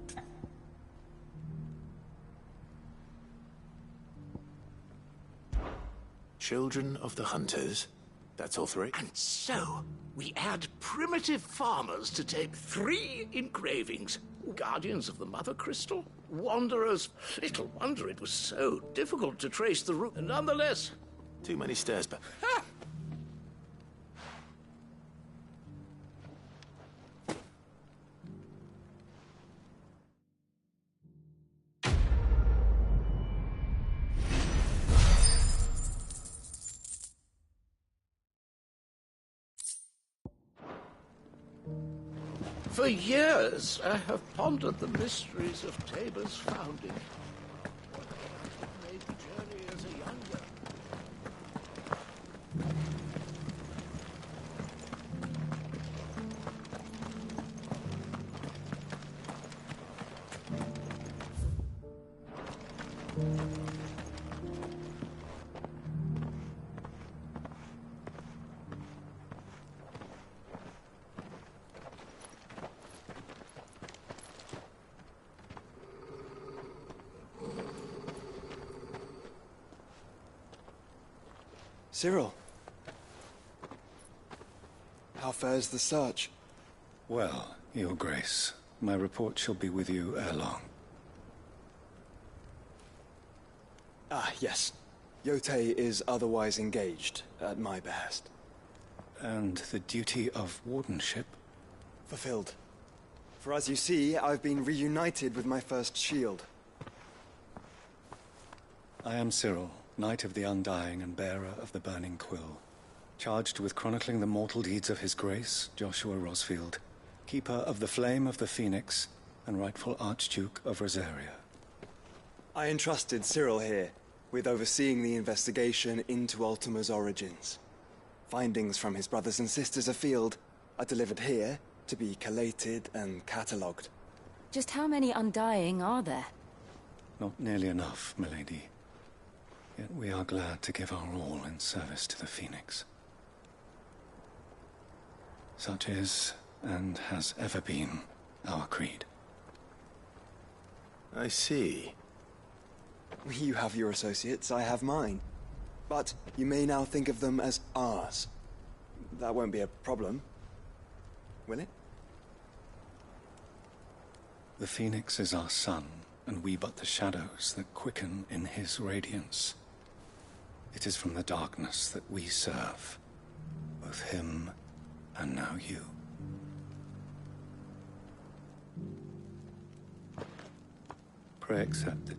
Children of the Hunters. That's all three. And so, we add primitive farmers to tape 3 engravings. Guardians of the Mother Crystal, Wanderers. Little wonder it was so difficult to trace the route. Nonetheless... Too many stairs, but... Ha! For years, I have pondered the mysteries of Tabor's founding. Made the journey as a young one. Cyril. How fares the search? Well, Your Grace, my report shall be with you ere long. Ah, yes. Yotei is otherwise engaged, at my behest. And the duty of wardenship? Fulfilled. For as you see, I've been reunited with my first shield. I am Cyril, Knight of the Undying and bearer of the Burning Quill, charged with chronicling the mortal deeds of His Grace, Joshua Rosfield, Keeper of the Flame of the Phoenix, and rightful Archduke of Rosaria. I entrusted Cyril here with overseeing the investigation into Ultima's origins. Findings from his brothers and sisters afield are delivered here to be collated and catalogued. Just how many Undying are there? Not nearly enough, milady. Yet we are glad to give our all in service to the Phoenix. Such is, and has ever been, our creed. I see. You have your associates, I have mine. But you may now think of them as ours. That won't be a problem, will it? The Phoenix is our sun, and we but the shadows that quicken in his radiance. It is from the darkness that we serve, both him and now you. Pray accept it.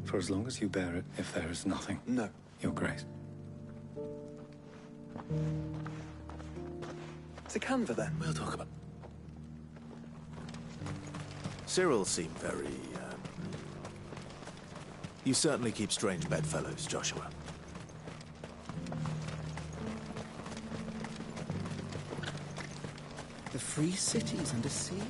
For as long as you bear it, if there is nothing. No. Your grace. To Canva, then? We'll talk about... Cyril seemed very, You certainly keep strange bedfellows, Joshua. The free cities under sea?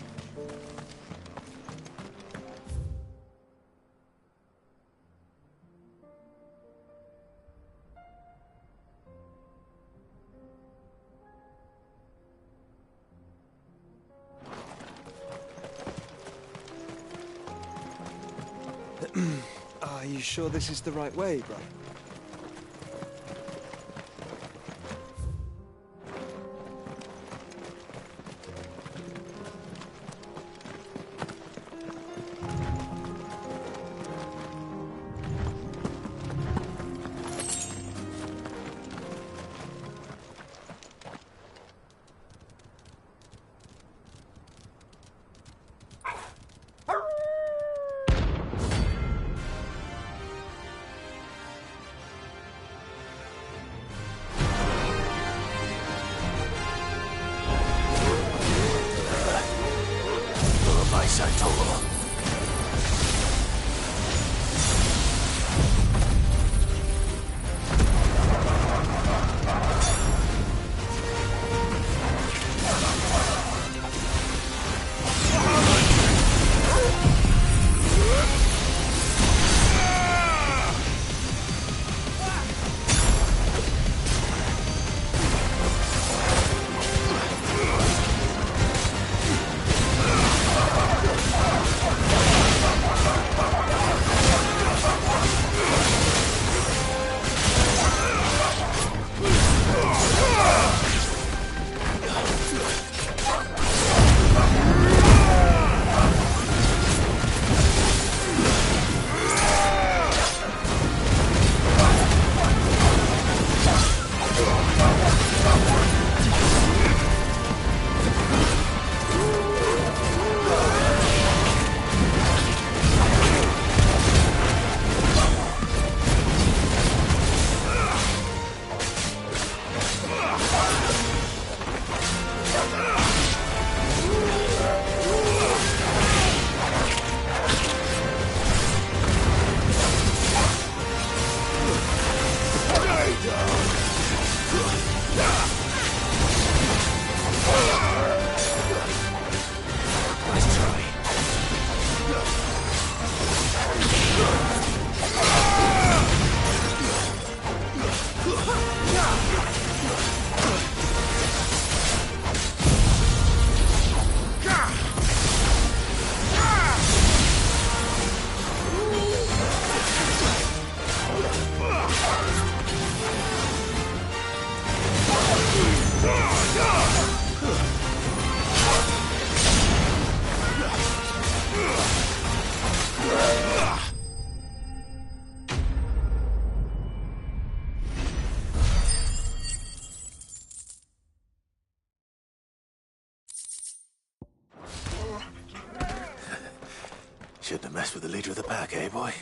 Are you sure this is the right way, brother? Shouldn't have messed with the leader of the pack, eh, boy?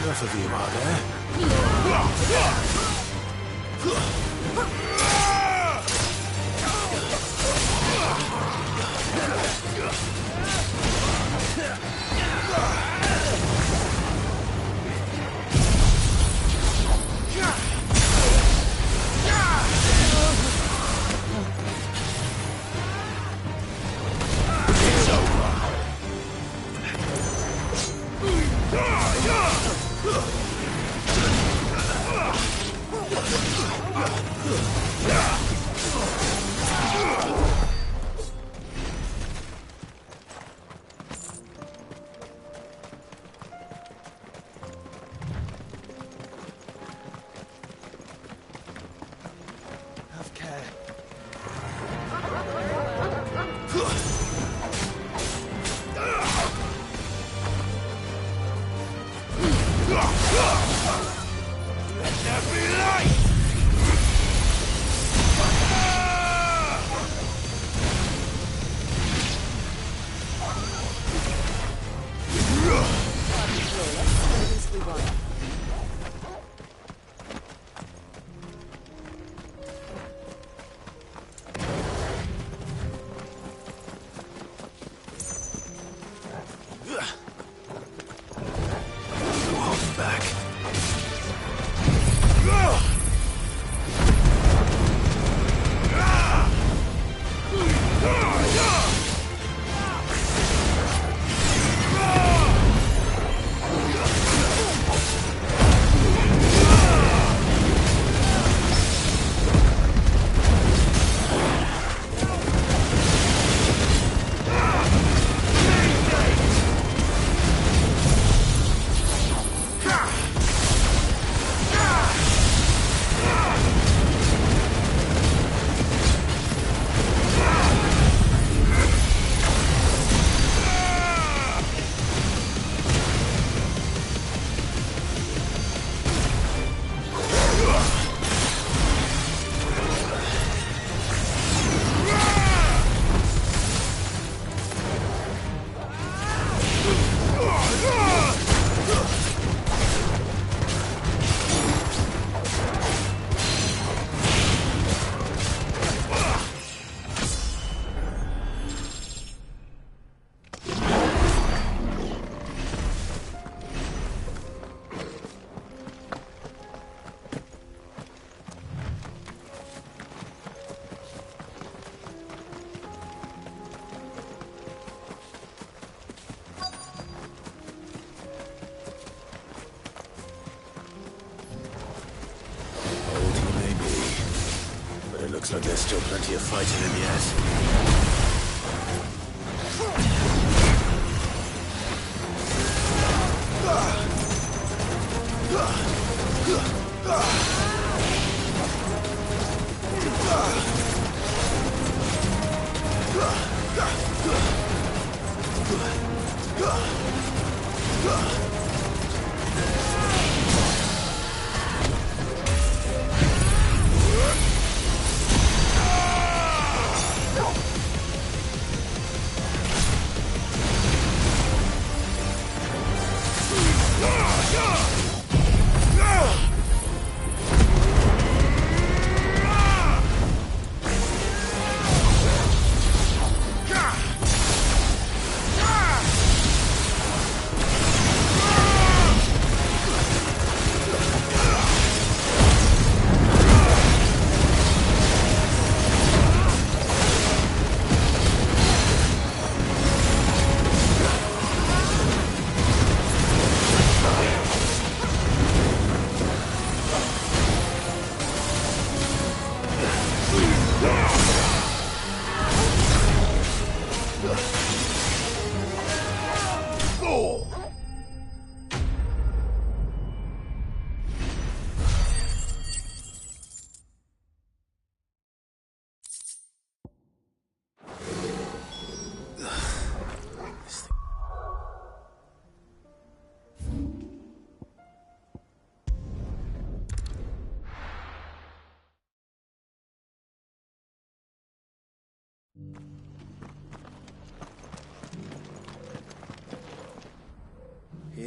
enough of you, are there? Looks like there's still plenty of fighting in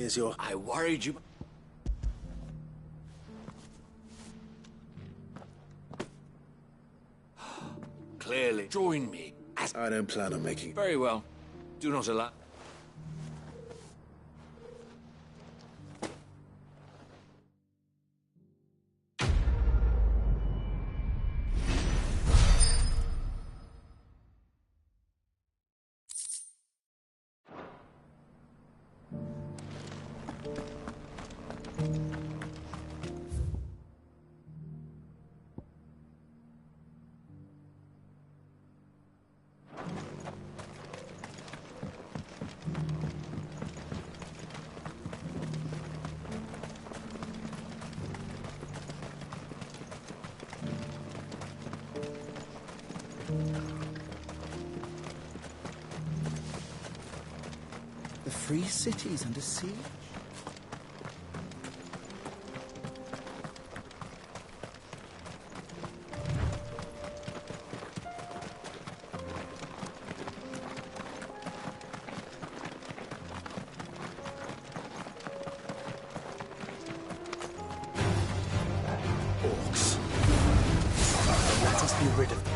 Here's your... I worried you... Clearly. Join me. I don't plan on making... Very well. Do not allow... The free cities under siege? Orcs. Let us be rid of them.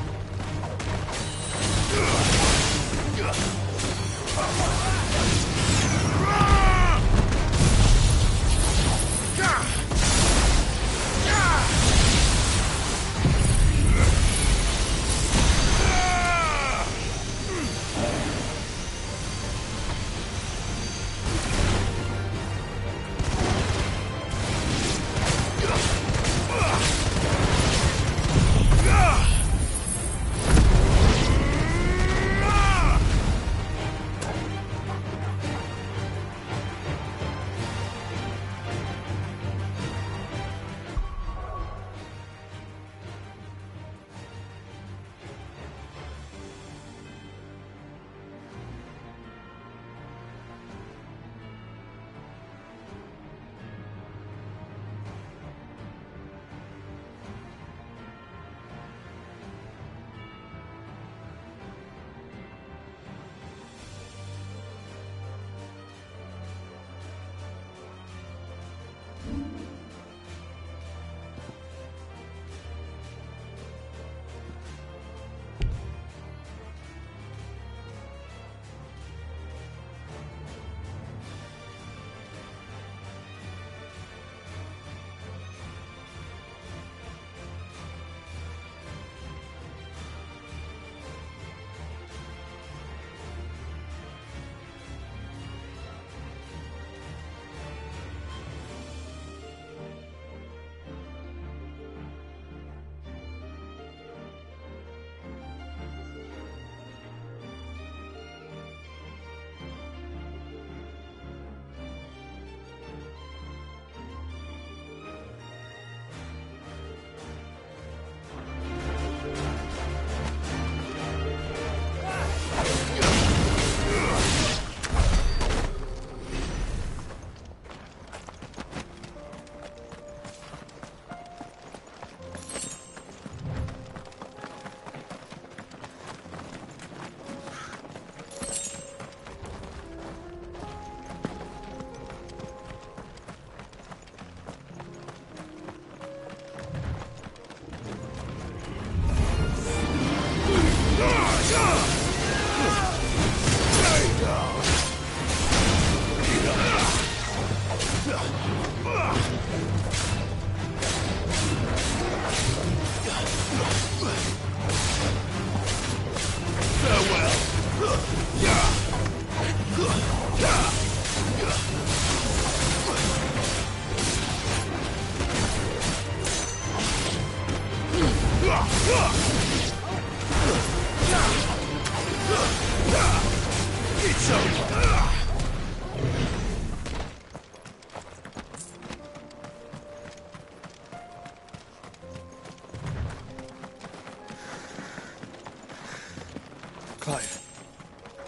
Clive.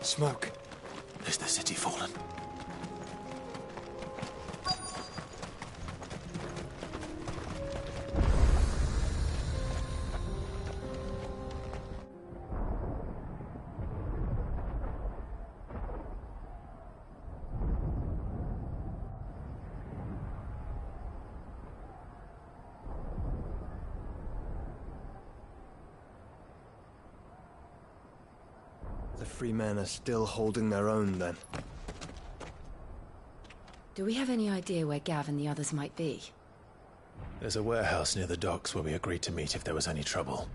Smoke. Is the city fallen? The free men are still holding their own, then. Do we have any idea where Gav and the others might be? There's a warehouse near the docks where we agreed to meet if there was any trouble.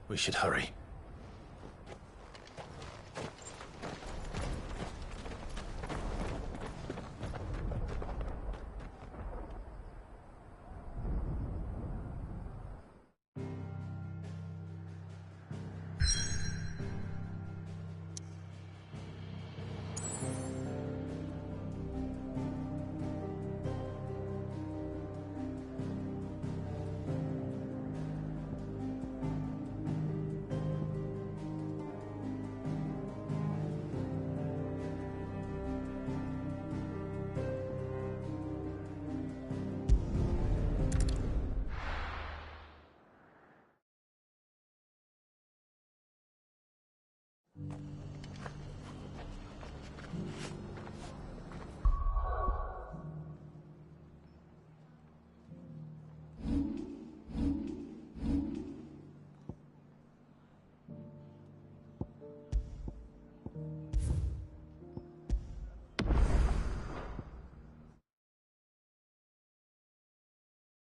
We should hurry.